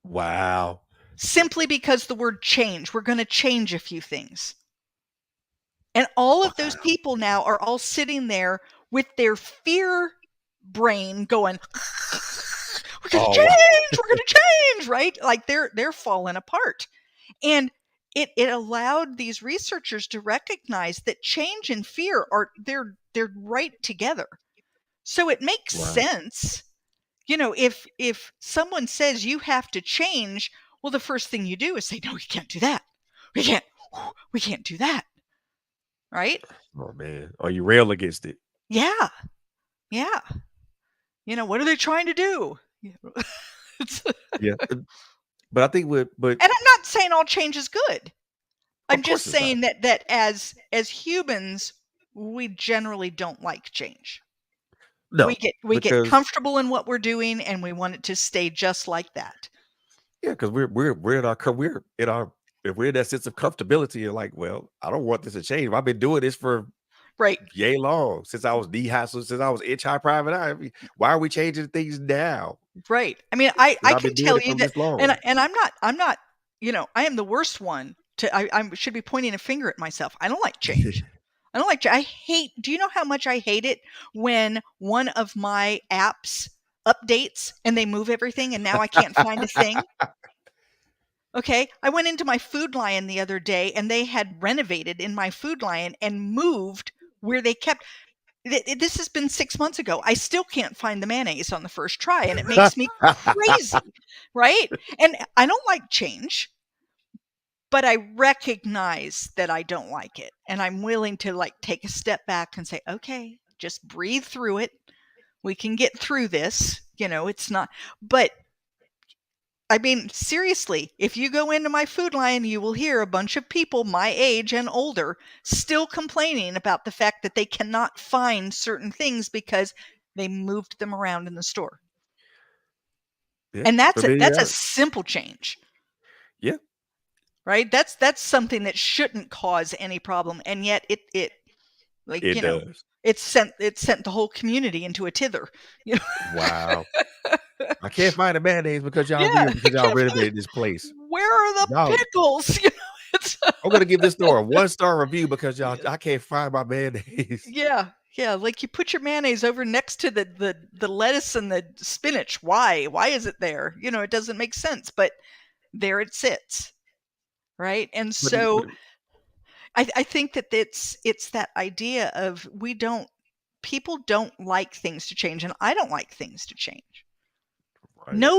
Wow. simply because the word change, we're going to change a few things. And all of those Wow. people now are all sitting there with their fear brain going, we're going to Oh, wow. change, we're going to change, right? Like they're falling apart. And it allowed these researchers to recognize that change and fear they're right together. So it makes Right. sense. If someone says you have to change, well, the first thing you do is say, no, we can't do that. We can't, we can't do that. Right? Oh man. Are you rail against it? Yeah. Yeah. What are they trying to do? and Yeah. But I think but I'm not saying all change is good. I'm of just course it's not. saying that as humans, we generally don't like change. No, We get because comfortable in what we're doing and we want it to stay just like that. yeah, because we're in our we're in our if we're in that sense of comfortability and like, well, I don't want this to change. I've been doing this for Right. yay long since I was knee high, so since I was inch high private eye. I mean, why are we changing things now? Right. I mean, I Because I I've can been doing tell it you for that, this long. and I'm not I am the worst one I should be pointing a finger at myself. I don't like change. I don't like I hate do you know how much I hate it when one of my apps updates and they move everything and now I can't find a thing? Okay, I went into my Food Lion the other day and they had renovated in my Food Lion and moved where they kept this has been 6 months ago. I still can't find the mayonnaise on the first try, and it makes me crazy, right? And I don't like change, but I recognize that I don't like it, and I'm willing to, like, take a step back and say, "Okay, just breathe through it. We can get through this." It's not but I mean, seriously, if you go into my Food Lion, you will hear a bunch of people my age and older still complaining about the fact that they cannot find certain things because they moved them around in the store. Yeah, And that's a that's a familiarity. simple change, Yeah, right? That's something that shouldn't cause any problem, and yet it like, it does. it sent the whole community into a tither. You know? Wow. I can't find the mayonnaise because y'all Yeah, weird because y'all renovated this place. where are the Y'all pickles? It's I'm gonna give this store a one-star review because y'all I can't find my mayonnaise. Yeah, yeah, like, you put your mayonnaise over next to the lettuce and the spinach. Why? Why is it there? It doesn't make sense, but there it sits, right? And But so I think that it's that idea of people don't like things to change, and I don't like things to change. right.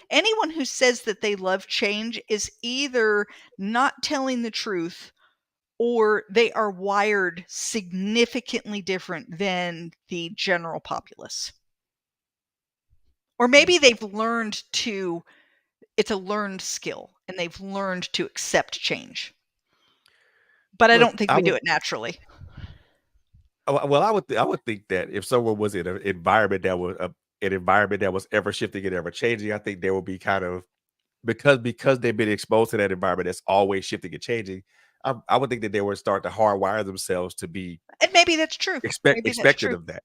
Anyone who says that they love change is either not telling the truth or they are wired significantly different than the general populace. Or Mm, maybe they've learned to it's a learned skill and they've learned to accept change. But I well, don't think I we do would it naturally. well, I would think that if someone was in an environment that was ever shifting and ever changing, I think there would be kind of because they've been exposed to that environment that's always shifting and changing. I would think that they would start to hardwire themselves to be And maybe that's true. Maybe that's expected true. of that.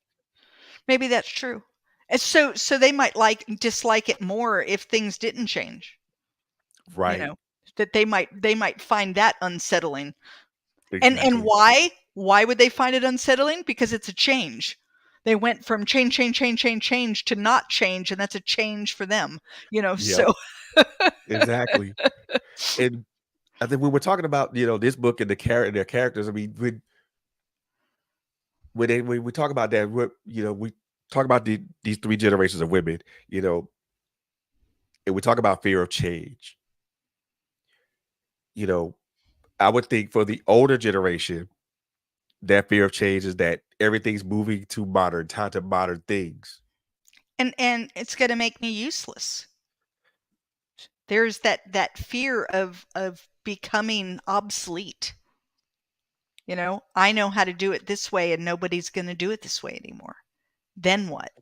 Maybe that's true. And so they might dislike it more if things didn't change, you Right. know, that they might find that unsettling. And Exactly. why? Why would they find it unsettling? Because it's a change. They went from change, change, change, change, change to not change, and that's a change for them. Yep. So Exactly. And I think we were talking about, this book and their characters. I mean, when we talk about that, we talk about these three generations of women, and we talk about fear of change. You know, I would think for the older generation, that fear of change is that everything's moving to modern time to modern things. and it's going to make me useless. There's that fear of becoming obsolete. I know how to do it this way and nobody's going to do it this way anymore. Then what?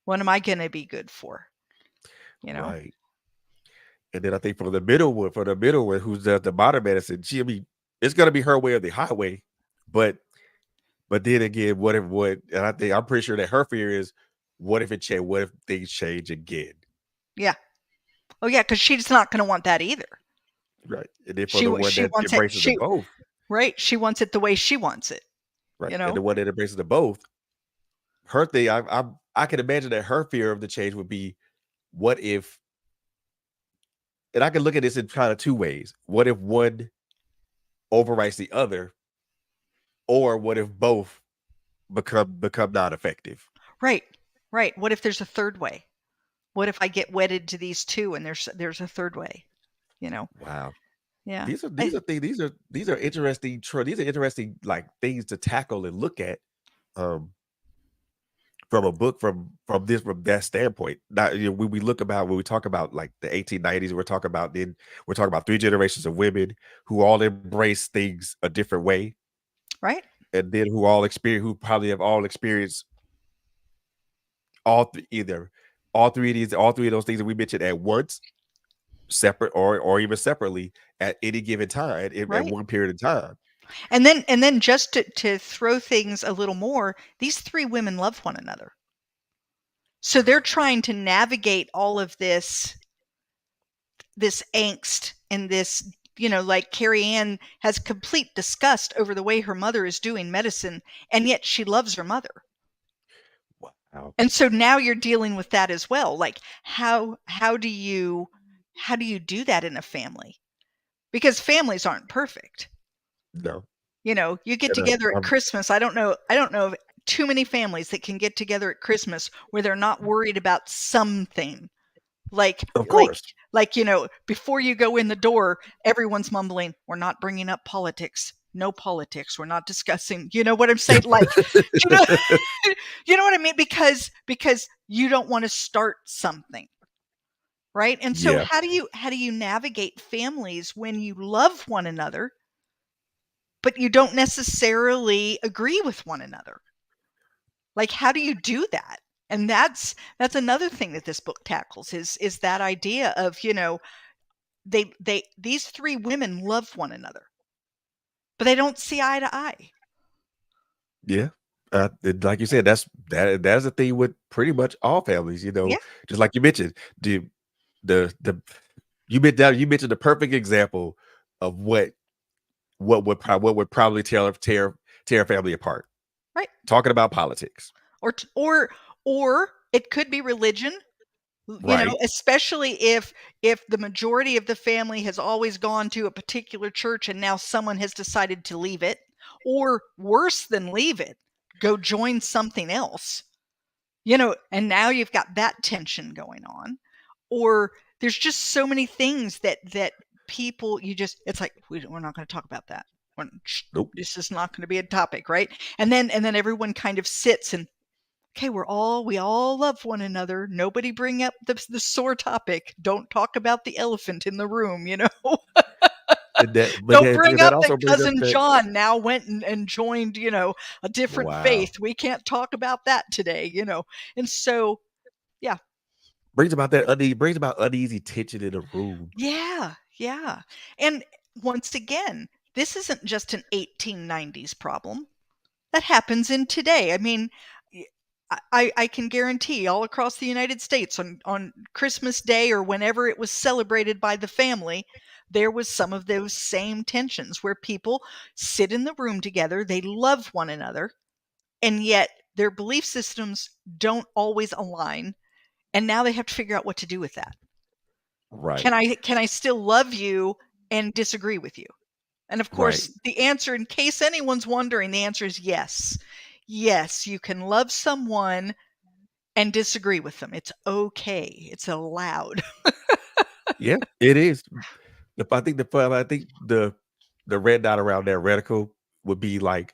What am I going to be good for? You know? Right. And then I think for the middle one who's the modern medicine, I mean, it's gonna be her way or the highway. But then again, what and I'm pretty sure that her fear is what if it change what if things change again? Yeah. Oh yeah, cuz she's not going to want that either. Right. And then for She the wa- one she that wants it embraces the both, right? She wants it the way she wants it, right? you And the know? one that embraces the both, her thing, I can imagine that her fear of the change would be what if and I can look at this in kind of two ways. What if one overwrites the other, or what if both become not effective? Right. Right. What if there's a third way? What if I get wedded to these two and there's a third way, you know? Wow. Yeah. These are things these are interesting these are interesting like things to tackle and look at from a book from that standpoint. Not when we look about when we talk about like the 1890s, we're talking about three generations of women who all embrace things a different way, Right? and then who probably have all experienced either all three of those things that we mentioned at once, separate or even separately at any given time at Right. one period of time. And then just to throw things a little more, these three women love one another. So they're trying to navigate all of this angst and this, like Carrie Ann has complete disgust over the way her mother is doing medicine, and yet she loves her mother. Wow. And so now you're dealing with that as well. Like how do you do that in a family? Because families aren't perfect. No. You get And, together at Christmas. I don't know of too many families that can get together at Christmas where they're not worried about something. Like of like course. before you go in the door, everyone's mumbling, "We're not bringing up politics. No politics. We're not discussing." You know what I'm saying? Like, you know, you know what I mean? Because you don't want to start something, right? And so Yeah. how do you navigate families when you love one another, but you don't necessarily agree with one another? Like, how do you do that? And that's another thing that this book tackles is that idea of, these three women love one another, but they don't see eye to eye. Yeah. Like you said, that's a thing with pretty much all families, Yeah, just like you mentioned. The you mentioned the perfect example of what would probably tear a family apart. right. Talking about politics. Or it could be religion, Right. especially if the majority of the family has always gone to a particular church and now someone has decided to leave it, or worse than leave it, go join something else. And now you've got that tension going on. Or there's just so many things that people, it's like, we're not going to talk about that. Nope. This is not going to be a topic, right? And then everyone kind of sits and, okay, we all love one another. Nobody bring up the sore topic. Don't talk about the elephant in the room. And that but Don't that bring that up that also brings up cousin that John now went and joined, a different wow. faith. We can't talk about that today. And so, yeah. Brings about uneasy tension in the room. Yeah, yeah. And once again, this isn't just an 1890s problem. That happens in today. I mean, I can guarantee all across the United States on Christmas Day or whenever it was celebrated by the family, there was some of those same tensions where people sit in the room together, they love one another, and yet their belief systems don't always align, and now they have to figure out what to do with that. Right. Can I still love you and disagree with you? And of Right. course, the answer, in case anyone's wondering, the answer is yes. Yes, you can love someone and disagree with them. It's okay. It's allowed. Yeah, it is. The red dot around that reticle would be like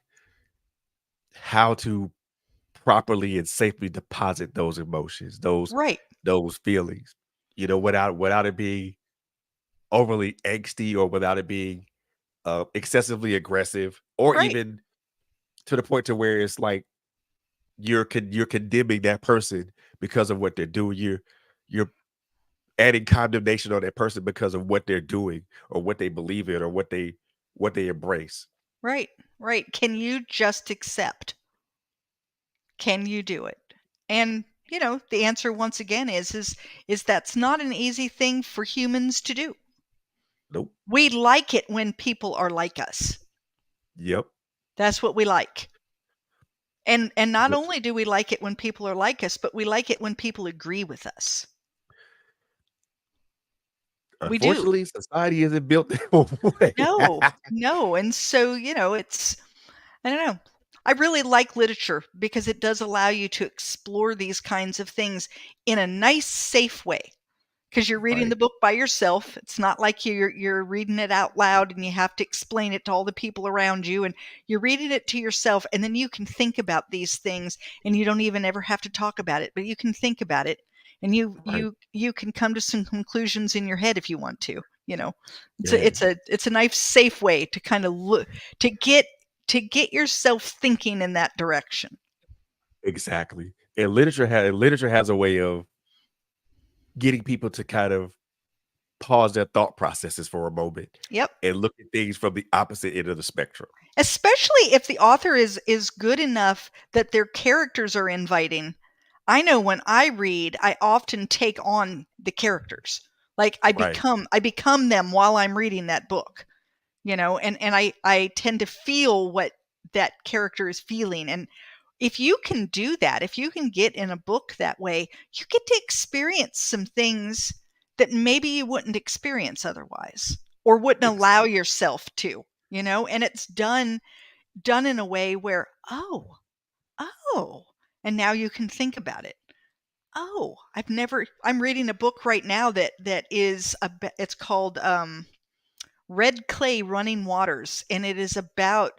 how to properly and safely deposit those emotions, those Right. those feelings, without it being overly angsty or without it being excessively aggressive or Right. even to the point to where it's like you're condemning that person because of what they're doing. You're adding condemnation on that person because of what they're doing or what they believe in or what they embrace. Right. Right. Can you just accept? Can you do it? And, the answer once again is that's not an easy thing for humans to do. Nope. We like it when people are like us. Yep. That's what we like. And not But only do we like it when people are like us, but we like it when people agree with us. We do. unfortunately, society isn't built that way. No, no. And so, I don't know. I really like literature because it does allow you to explore these kinds of things in a nice, safe way. Because you're reading Right. the book by yourself. It's not like you're reading it out loud and you have to explain it to all the people around you. And you're reading it to yourself, and then you can think about these things, and you don't even ever have to talk about it, but you can think about it, and you Right. you you can come to some conclusions in your head if you want to. It's a Yeah. it's a it's a nice, safe way to kind of look to get yourself thinking in that direction. Exactly. And literature has a way of getting people to kind of pause their thought processes for a moment Yep. and look at things from the opposite end of the spectrum. Especially if the author is good enough that their characters are inviting. I know when I read, I often take on the characters. Like Right. I become them while I'm reading that book, and I tend to feel what that character is feeling. And if you can do that, if you can get in a book that way, you get to experience some things that maybe you wouldn't experience otherwise, or wouldn't allow Exactly. yourself to, and it's done in a way where, oh, and now you can think about it. Oh, I'm reading a book right now that is it's called Red Clay Running Waters, and it is about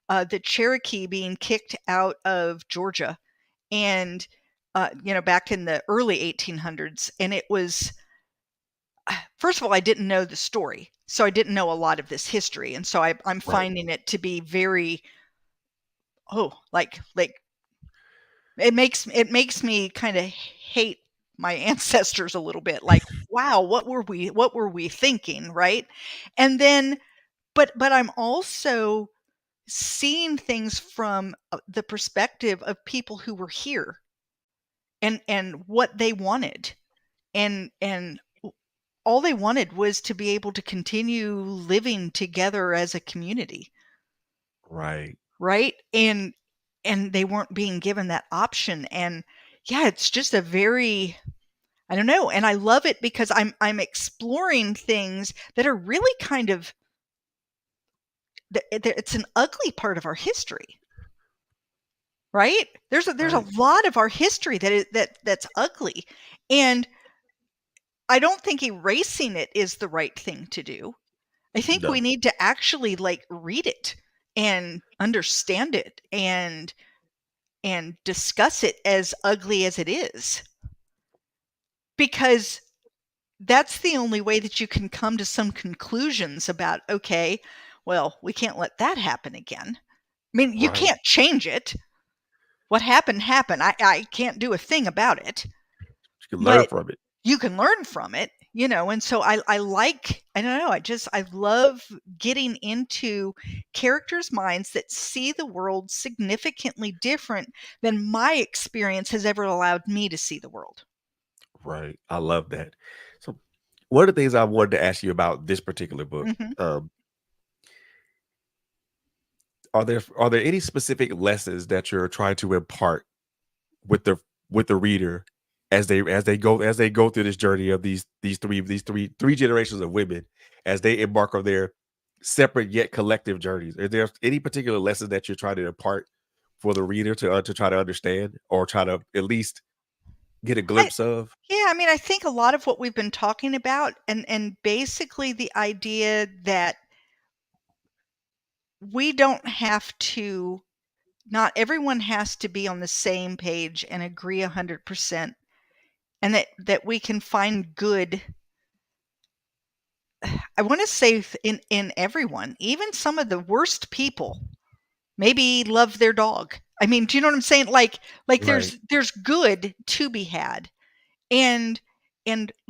the Cherokee being kicked out of Georgia, and back in the early 1800s. And it was, first of all, I didn't know the story, so I didn't know a lot of this history, and so I'm Right. finding it to be very, like it makes me kind of hate my ancestors a little bit. Like, wow, what were we thinking, right? And then, but I'm also seeing things from the perspective of people who were here, and what they wanted, and all they wanted was to be able to continue living together as a community, Right. right? And they weren't being given that option. And yeah, it's just a very, I don't know, and I love it because I'm exploring things that are really kind of, it's an ugly part of our history, right? There's a Right. lot of our history that's ugly, and I don't think erasing it is the right thing to do. I think we No. need to actually like read it and understand it, and discuss it as ugly as it is, because that's the only way that you can come to some conclusions about, okay, well, we can't let that happen again. I mean, you Right. can't change it. What happened happened. I can't do a thing about it, You can learn but from it. you can learn from it, and so I like, I don't know, I love getting into characters' minds that see the world significantly different than my experience has ever allowed me to see the world. Right. I love that. So one of the things I wanted to ask you about this particular book, Mhm. um, are there any specific lessons that you're trying to impart with the reader as they go through this journey of these three generations of women as they embark on their separate yet collective journeys? Are there any particular lessons that you're trying to impart for the reader to try to understand or try to at least get a I glimpse of? Yeah, I mean, I think a lot of what we've been talking about, and basically the idea that we don't have to not everyone has to be on the same page and agree 100%, and that we can find good, I want to say, in everyone, even some of the worst people maybe love their dog. I mean, do you know what I'm saying? Like Right. there's good to be had, and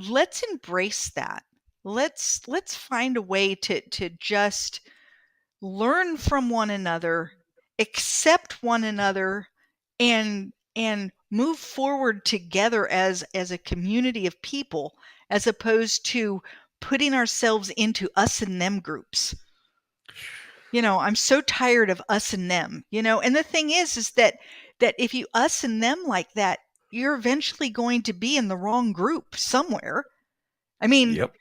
let's embrace that. Let's find a way to just learn from one another, accept one another, and move forward together as a community of people, as opposed to putting ourselves into us and them groups. I'm so tired of us and them, and the thing is that if you us and them like that, you're eventually going to be in the wrong group somewhere. I mean, Yep.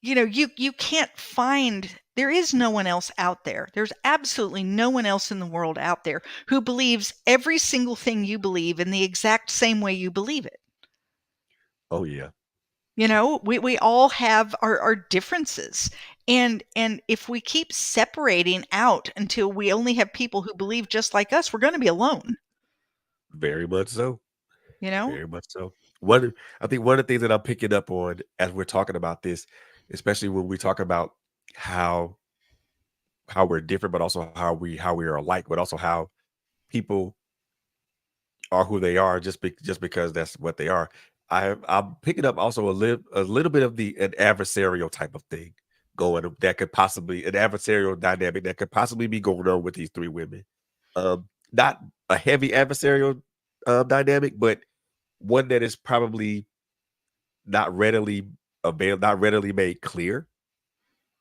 you can't find, there is no one else out there. There's absolutely no one else in the world out there who believes every single thing you believe in the exact same way you believe it. Oh yeah. We all have our differences. And if we keep separating out until we only have people who believe just like us, we're going to be alone, Very much so. you know? Very much so. I think one of the things that I'm picking up on as we're talking about this, especially when we talk about how we're different, but also how we are alike, but also how people are who they are just because that's what they are. I'm picking up also a little bit of an adversarial type of thing going that could possibly an adversarial dynamic that could possibly be going on with these three women. Not a heavy adversarial dynamic, but one that is probably not readily. not readily made clear.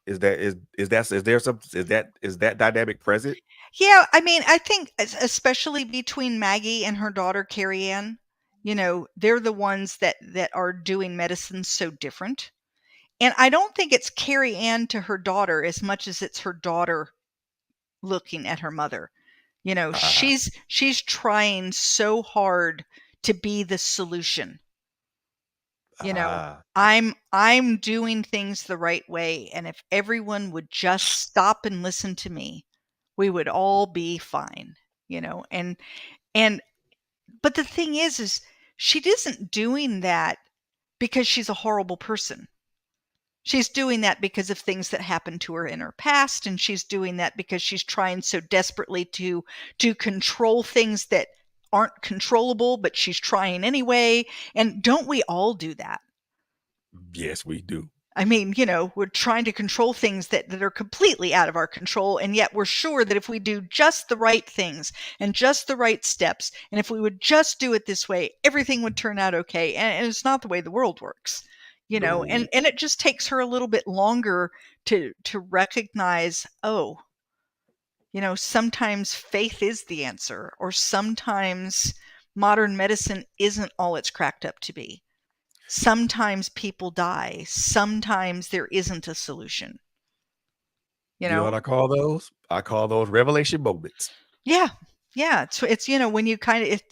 Is there some is that dynamic present? Yeah, I mean, I think especially between Maggie and her daughter Carrie Ann, they're the ones that are doing medicine so different. And I don't think it's Carrie Ann to her daughter as much as it's her daughter looking at her mother. Ah, She's trying so hard to be the solution. You know, ah, I'm doing things the right way, and if everyone would just stop and listen to me, we would all be fine, and but the thing is she isn't doing that because she's a horrible person. She's doing that because of things that happened to her in her past, and she's doing that because she's trying so desperately to control things that aren't controllable, but she's trying anyway. And don't we all do that? yes, we do. I mean, we're trying to control things that are completely out of our control. And yet we're sure that if we do just the right things and just the right steps, and if we would just do it this way, everything would turn out okay. And it's not the way the world works, No, and it just takes her a little bit longer to recognize, oh, sometimes faith is the answer, or sometimes modern medicine isn't all it's cracked up to be. Sometimes people die. Sometimes there isn't a solution, you you know what know? I call those? I call those revelation moments. Yeah. Yeah. It's when you kind of,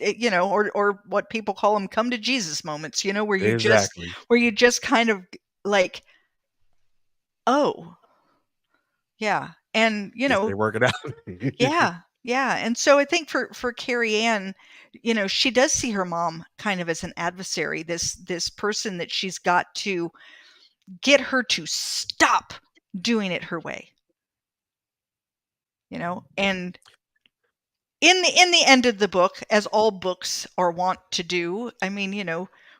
or what people call them come to Jesus moments, Exactly. where you just kind of like, oh, yeah. And, Guess they work it out. yeah. Yeah. And so I think for Carrie Ann, she does see her mom kind of as an adversary, this person that she's got to get her to stop doing it her way, and in the end of the book, as all books are wont to do, I mean,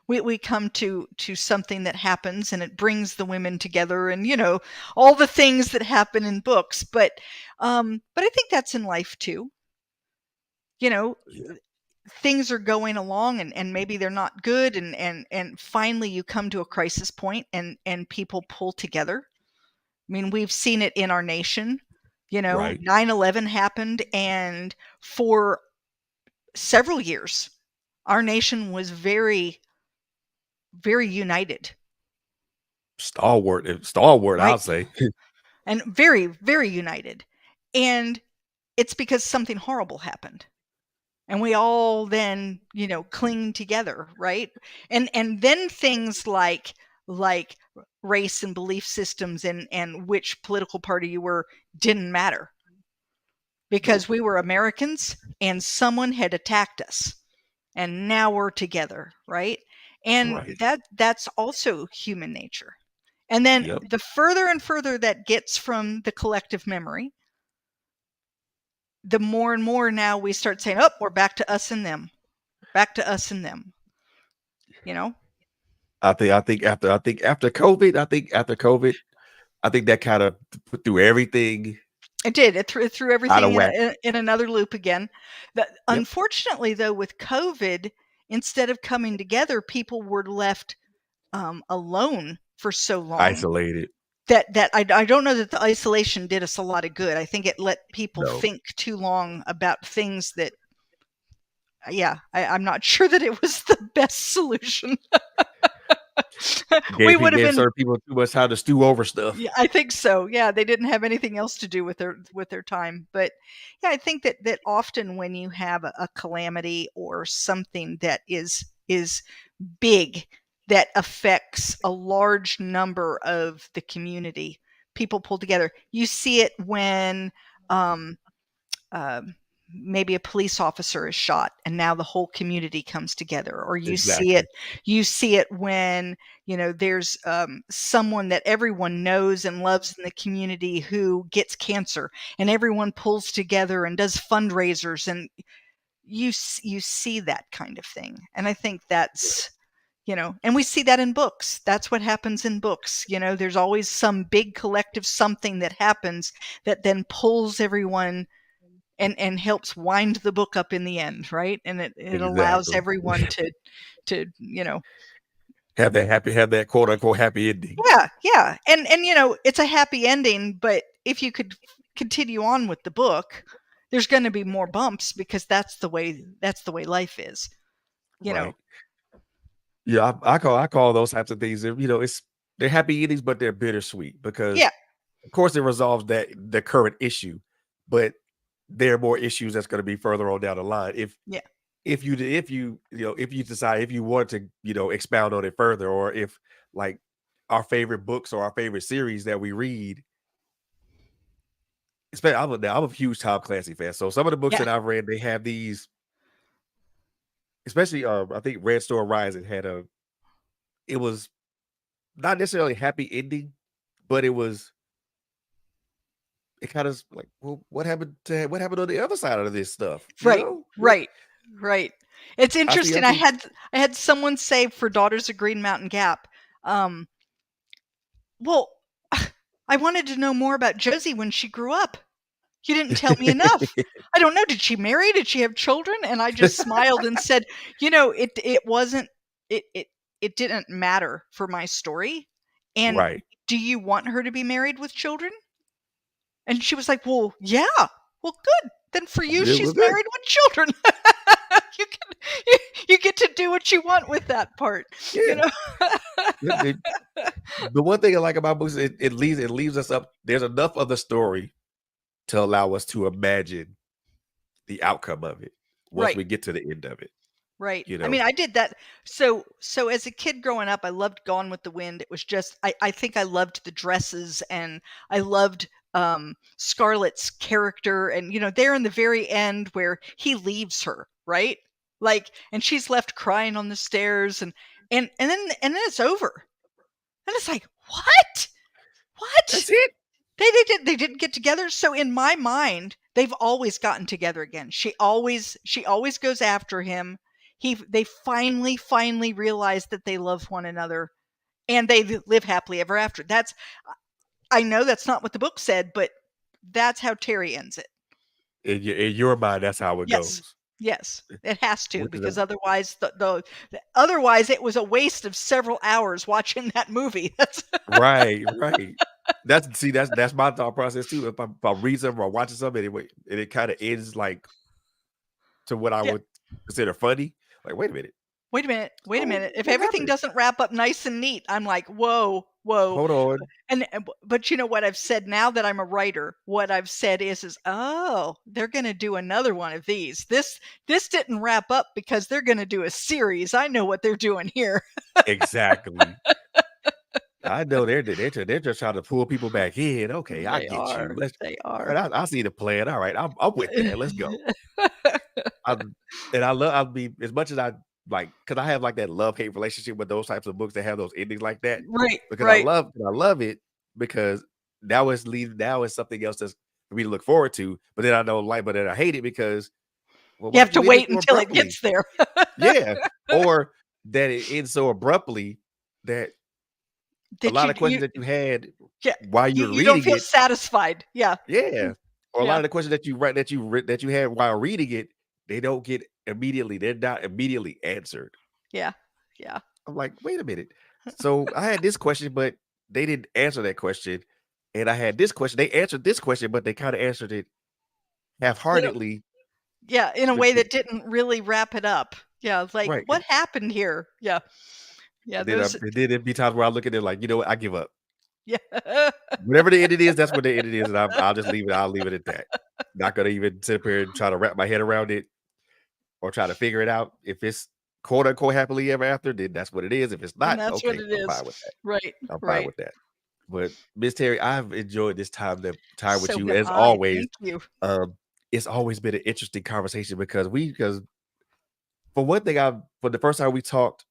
we come to something that happens and it brings the women together, and all the things that happen in books, but I think that's in life too. you know Yeah, Things are going along, and maybe they're not good, and finally you come to a crisis point, and people pull together. I mean, we've seen it in our nation. right. 9/11 happened, and for several years, our nation was very, very united, Stalwart, right? I'll say. And very, very united. And it's because something horrible happened. And we all then, cling together, right? And then things like race and belief systems and which political party you were didn't matter, Nope. because we were Americans and someone had attacked us, and now we're together, right? And Right. that's also human nature. And then Yep. the further and further that gets from the collective memory, the more and more now we start saying, oh, we're back to us and them, back to us and them, you know After COVID, I think that kind of put through everything it did. It threw out of everything whack. in another loop again. Yep. Unfortunately, though, with COVID, instead of coming together, people were left alone for so long Isolated. that I don't know that the isolation did us a lot of good. I think it let people No. think too long about things that, yeah, I'm not sure that it was the best solution. We would have Gave been. certain people too much time to stew over stuff. Yeah, I think so. Yeah, they didn't have anything else to do with their time. But yeah, I think that often when you have a calamity or something that is big, that affects a large number of the community, people pull together. You see it when um, um, maybe a police officer is shot, and now the whole community comes together. Or Exactly. you see it when there's someone that everyone knows and loves in the community who gets cancer, and everyone pulls together and does fundraisers, and you see that kind of thing. And I think that's, and we see that in books. That's what happens in books. There's always some big collective something that happens that then pulls everyone and helps wind the book up in the end, right? And it allows Exactly. everyone to have that quote unquote happy ending. Yeah, yeah, and you know, it's a happy ending, but if you could continue on with the book, there's going to be more bumps because that's the way life is. You know. Right. Yeah, I call those types of things, it's they're happy endings, but they're bittersweet because Yeah, of course it resolves the current issue, but there are more issues that's going to be further on down the line. yeah, If you decide if you want to, expound on it further, or if like our favorite books or our favorite series that we read, especially I'm a huge Tom Clancy fan. So some of the books yeah. that I've read, they have these, especially I think Red Storm Rising had it was not necessarily a happy ending, but it kind of like, well, what happened on the other side of this stuff? Right, What right, right. It's I interesting. see. I had someone say for Daughters of Green Mountain Gap, um, well, I wanted to know more about Josie when she grew up. You didn't tell me enough. I don't know. Did she marry? Did she have children? And I just smiled and said, you know, it wasn't it it it didn't matter for my story. And Right. do you want her to be married with children? And she was like, "Well, yeah. Well, good. Then for you, It was she's good. married with children. you can you get to do what you want with that part, you Yeah. know." The the one thing I like about books, it leaves us up. There's enough of the story to allow us to imagine the outcome of it once Right. we get to the end of it. Right. You I know, mean, I did that. So as a kid growing up, I loved Gone with the Wind. It was just I think I loved the dresses and I loved Scarlett's character and you know, there in the very end where he leaves her, right? Like and she's left crying on the stairs and then it's over. And it's like, "What? What?" that's it. They didn't get together. So in my mind, they've always gotten together again. She always goes after him. They finally realize that they love one another and they live happily ever after. That's I know that's not what the book said, but that's how Terry ends it. In your mind, that's how it Yes. goes. Yes. It has to Which is a because otherwise the otherwise it was a waste of several hours watching that movie. That's right, right. That's my thought process too. If I read something or watching something and it kind of ends like to what I yeah. would consider funny, like wait a minute, Wait a minute, wait a oh, minute. If what everything happened? doesn't wrap up nice and neat, I'm like, "Whoa, whoa." Hold on. But you know what I've said now that I'm a writer, what I've said is, "Oh, they're gonna do another one of these. This didn't wrap up because they're gonna do a series. I know what they're doing here." Exactly. I know they're just trying to pull people back in. Okay, I They get you. are. They All are. right, I see the plan. All right, I'm with that. Let's go. I'm and I'll be as much as I like because I have like that love-hate relationship with those types of books that have those endings like that. Right, Because right. I love it because now it's something else that's for me to look forward to. But then I don't like, but then I hate it because well, You have why'd to you end it wait so until it abruptly? gets there. Yeah. Or that it ends so abruptly that a That lot of questions that you had yeah, while you were you don't reading feel it, satisfied. Yeah. yeah, or a lot Yeah. of the questions that you write that you had while reading it, they don't get immediately. They're not immediately answered. Yeah. Yeah. I'm like, wait a minute. So I had this question, but they didn't answer that question, and I had this question. They answered this question, but they kind of answered it You know, half-heartedly. yeah, in a But way that didn't really wrap it up. Yeah, like, right, "What happened here?" Yeah. Yeah, and then those and then there'd be times where I look at it like, you know what, I give up. yeah. Whatever the end it is, that's what the end it is, and I'll just leave it. I'll leave it at that. Not gonna even sit up here and try to wrap my head around it or try to figure it out. If it's quote unquote happily ever after, then that's what it is. If it's And not, that's what okay, it I'm is. fine with that. Right, I'm fine right. with that. But Miss Terry, I've enjoyed this time with So you have as I. always. Thank you. Um, it's always been an interesting conversation because for one thing, I for the first time we talked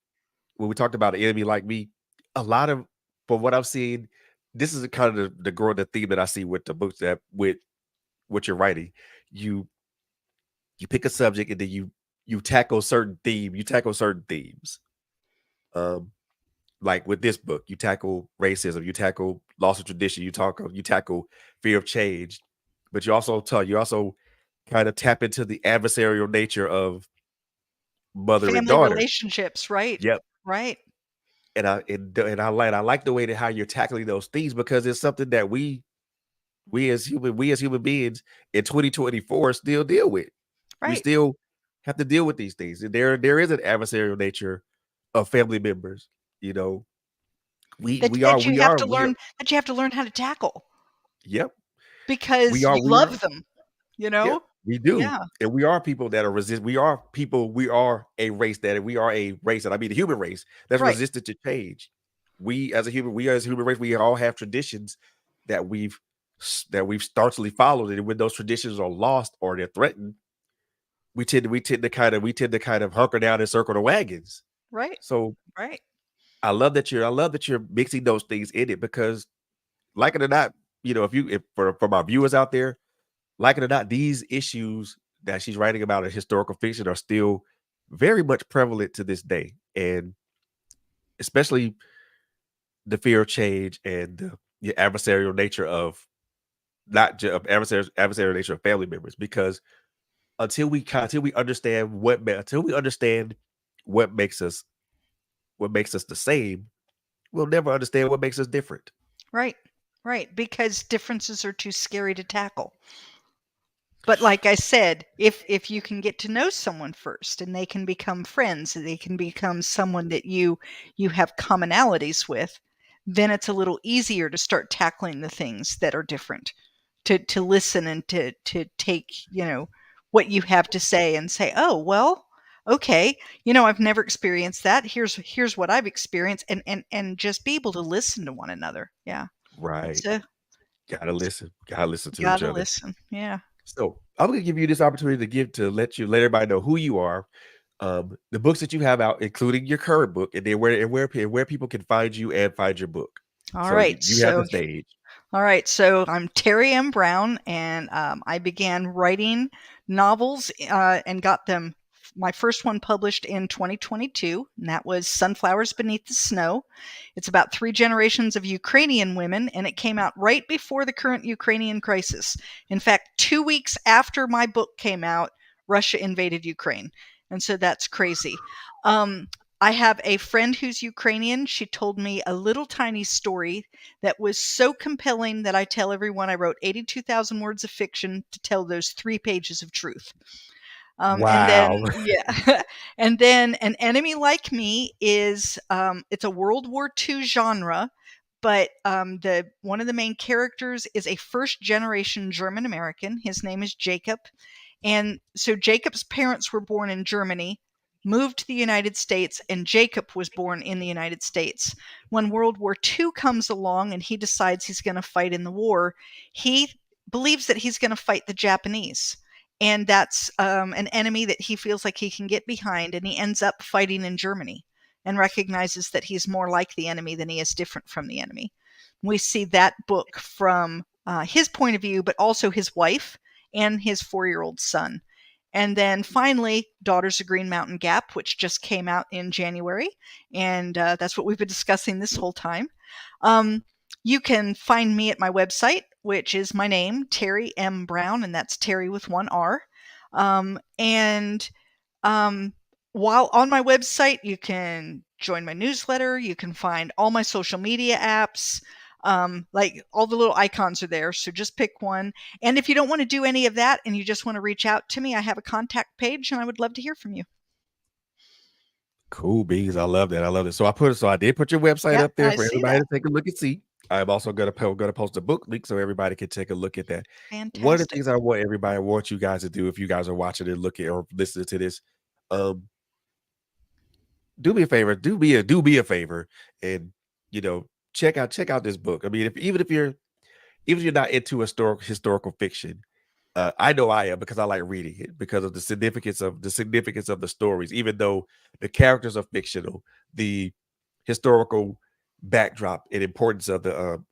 when we talked about an enemy like me, a lot of from what I've seen, this is kind of the growing the theme that I see with the books that with what you're writing. You you pick a subject and then you tackle certain themes. Um, like with this book, you tackle racism, you tackle loss of tradition, you tackle fear of change, but you also kind of tap into the adversarial nature of mother and Family daughter. relationships, right, Yep. right. and I like the way that how you're tackling those things because it's something that we as human beings in 2024 still deal with. We Right. still have to deal with these things. And there is an adversarial nature of family members. You know, we That we are that you we have are to we are learn that you have to learn how to tackle yep. We because are you we are love them, you Yep, know? we do. Yeah. And we are people that are resist we are people, we are a race, and I mean the human race that's Right. resistant to change. We as a human race, we all have traditions that we've staunchly followed. And when those traditions are lost or they're threatened, we tend to kind of hunker down and circle the wagons. Right. So Right. I love that you're mixing those things in it because like it or not, if for my viewers out there, like it or not, these issues that she's writing about in historical fiction are still very much prevalent to this day. And especially the fear of change and the adversarial nature of not just of adversarial nature of family members. Because until we understand what makes us what makes us the same, we'll never understand what makes us different. Right. Right. Because differences are too scary to tackle. But like I said, if you can get to know someone first and they can become friends, they can become someone that you have commonalities with, then it's a little easier to start tackling the things that are different. To listen and to take, what you have to say and say, "Oh, well, okay, I've never experienced that. Here's what I've experienced," and just be able to listen to one another. Yeah. Right. It's a Gotta listen to each gotta other. listen. Yeah. So I'm gonna give you this opportunity to let everybody know who you are, the books that you have out, including your current book, and then where people can find you and find your book. All So right. you have the So stage. All right, so I'm Terri M. Brown, and I began writing novels and got them. My first one published in 2022, and that was Sunflowers Beneath the Snow. It's about three generations of Ukrainian women, and it came out right before the current Ukrainian crisis. In fact, 2 weeks after my book came out, Russia invaded Ukraine. And so that's crazy. Um, I have a friend who's Ukrainian. She told me a little tiny story that was so compelling that I tell everyone I wrote 82,000 words of fiction to tell those 3 pages of truth. And then, Wow. yeah, and then An Enemy Like Me is it's a World War II genre, but the one of the main characters is a first generation German American. His name is Jacob, and so Jacob's parents were born in Germany, moved to the United States, and Jacob was born in the United States. When World War II comes along and he decides he's going to fight in the war, he believes that he's going to fight the Japanese. And that's an enemy that he feels like he can get behind, and he ends up fighting in Germany and recognizes that he's more like the enemy than he is different from the enemy. We see that book from his point of view, but also his wife and his 4-year-old son. And then finally, Daughters of Green Mountain Gap, which just came out in January. And that's what we've been discussing this whole time. Um, you can find me at my website, which is my name, Terri M. Brown, and that's Terri with one R. And while on my website, you can join my newsletter. You can find all my social media apps. Like all the little icons are there. So just pick one. And if you don't want to do any of that and you just want to reach out to me, I have a contact page and I would love to hear from you. Cool beans. I love that. I love it. So I did put your website Yeah, up there I for see everybody that. to take a look and see. I'm also gonna post a book link so everybody can take a look at that. One of the Fantastic. things I want you guys to do if you guys are watching and looking or listening to this, um, do me a favor, do me a favor, and check out this book. I mean, even if you're not into historical fiction, I know I am because I like reading it because of the significance of the stories. Even though the characters are fictional, the historical backdrop and importance of the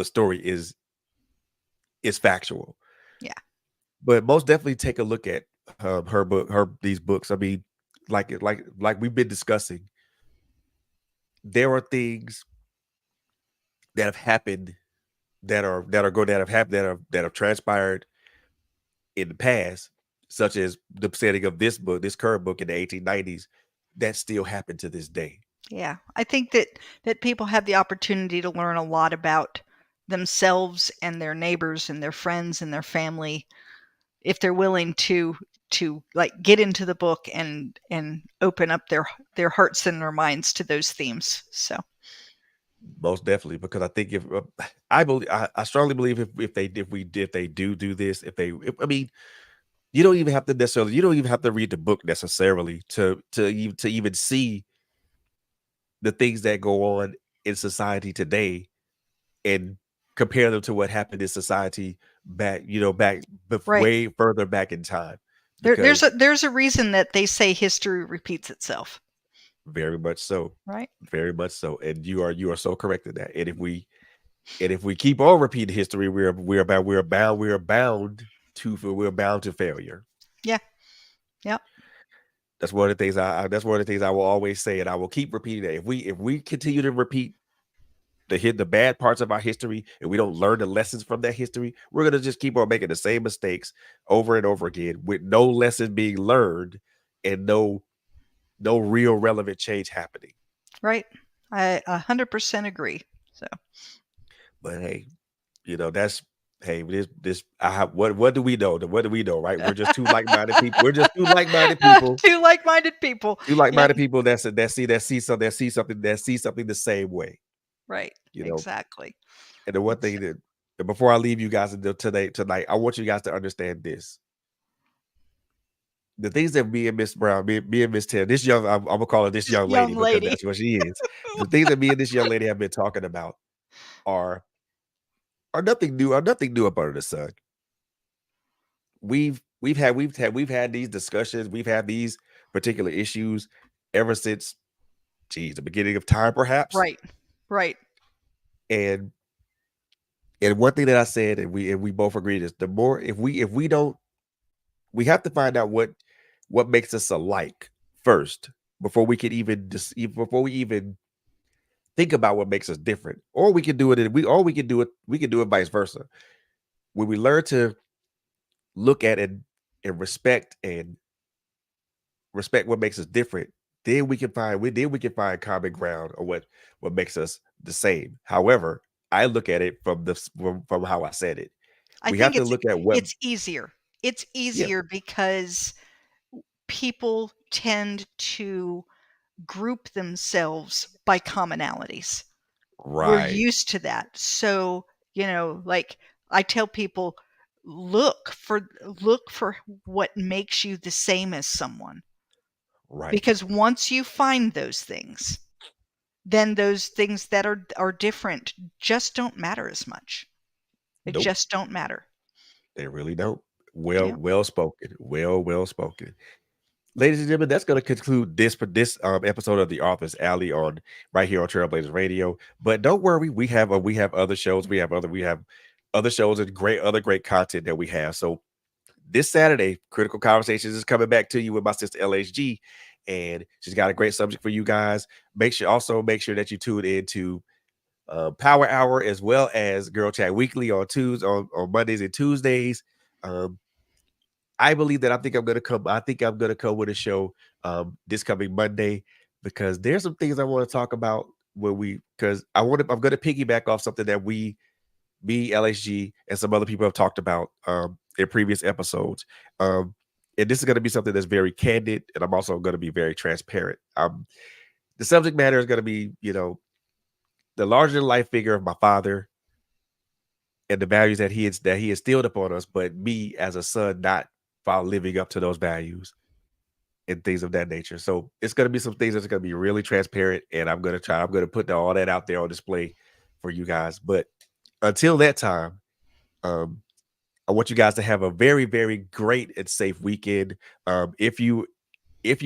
story is factual. Yeah. But most definitely take a look at these books. I mean, like we've been discussing, there are things that have happened that have transpired in the past, such as the setting of this current book in the 1890s, that still happen to this day. Yeah, I think that people have the opportunity to learn a lot about themselves and their neighbors and their friends and their family if they're willing to like get into the book and open up their hearts and their minds to those themes. So, Most definitely, because I think if I believe, I strongly believe if they do this, I mean, you don't even have to read the book necessarily to even see the things that go on in society today and compare them to what happened in society back, right. way further back in time. There's Because a reason that they say history repeats itself, very much so, right? very much so, and you are so correct in that. And if we keep on repeating history, we're bound to failure. Yeah. Yep. That's one of the things that's one of the things I will always say, and I will keep repeating that. If we continue to repeat the bad parts of our history and we don't learn the lessons from that history, we're gonna just keep on making the same mistakes over and over again with no lesson being learned and no real relevant change happening. Right. I 100% agree. So, But hey, that's hey, this I have what do we know? What do we know, right? We're just two like-minded people. We're just two like-minded people. two like-minded people. Two Yep. like-minded people that see something the same way, Right. you know. Exactly. And the one It's thing that and before I leave you guys tonight, I want you guys to understand this. The things that me and Miss Brown, me and Miss Tim, I'm gonna call her this this young lady young because lady. that's what she is. The things that me and this young lady have been talking about are are nothing new up under the sun. We've had these discussions, we've had these particular issues ever since, geez, the beginning of time, perhaps. Right. Right. And one thing that I said, and we both agreed is the more if we don't, we have to find out what makes us alike first before we can before we even think about what makes us different. Or we can do it, we can do it vice versa. When we learn to look at and respect what makes us different, then we can find common ground on what makes us the same. However, I look at it from how I said it. I We have think to look at what it's easier. It's yeah, easier because people tend to group themselves by commonalities. We're right, used to that. So, like I tell people, look for what makes you the same as someone. right. Because once you find those things, then those things that are different just don't matter as much. They Nope, just don't matter. they really don't. Yeah. Well spoken. Well spoken. Ladies and gentlemen, that's going to conclude this episode of the Office Alley on right here on Trailblazers Radio. But don't worry, we have other shows. We have other shows and great content that we have. So this Saturday, Critical Conversations is coming back to you with my sister LHG, and she's got a great subject for you guys. Make sure that you tune in to Power Hour as well as Girl Chat Weekly on Tuesdays on Mondays and Tuesdays. Um, I believe that I think I'm gonna come with a show this coming Monday because there's some things I want to talk about when we because I'm gonna piggyback off something that me, LHG, and some other people have talked about in previous episodes. And this is gonna be something that's very candid, and I'm also gonna be very transparent. The subject matter is gonna be, the larger than life figure of my father and the values that he instilled upon us, but me as a son not while living up to those values and things of that nature. So it's gonna be some things that's gonna be really transparent, and I'm gonna put all that out there on display for you guys. But until that time, um, I want you guys to have a very, very great and safe weekend. If you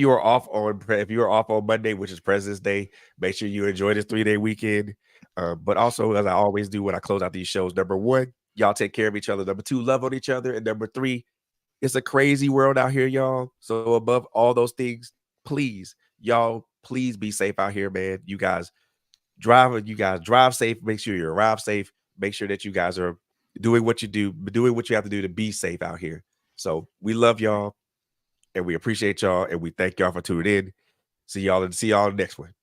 are off on if you are off on Monday, which is President's Day, make sure you enjoy this 3-day weekend. But also, as I always do when I close out these shows, number one, y'all take care of each other. Number two, love on each other. And number three, it's a crazy world out here, y'all. So above all those things, please be safe out here, man. You guys drive safe. Make sure you arrive safe. Make sure that you guys are doing what you have to do to be safe out here. So we love y'all and we appreciate y'all and we thank y'all for tuning in. See y'all in the next one.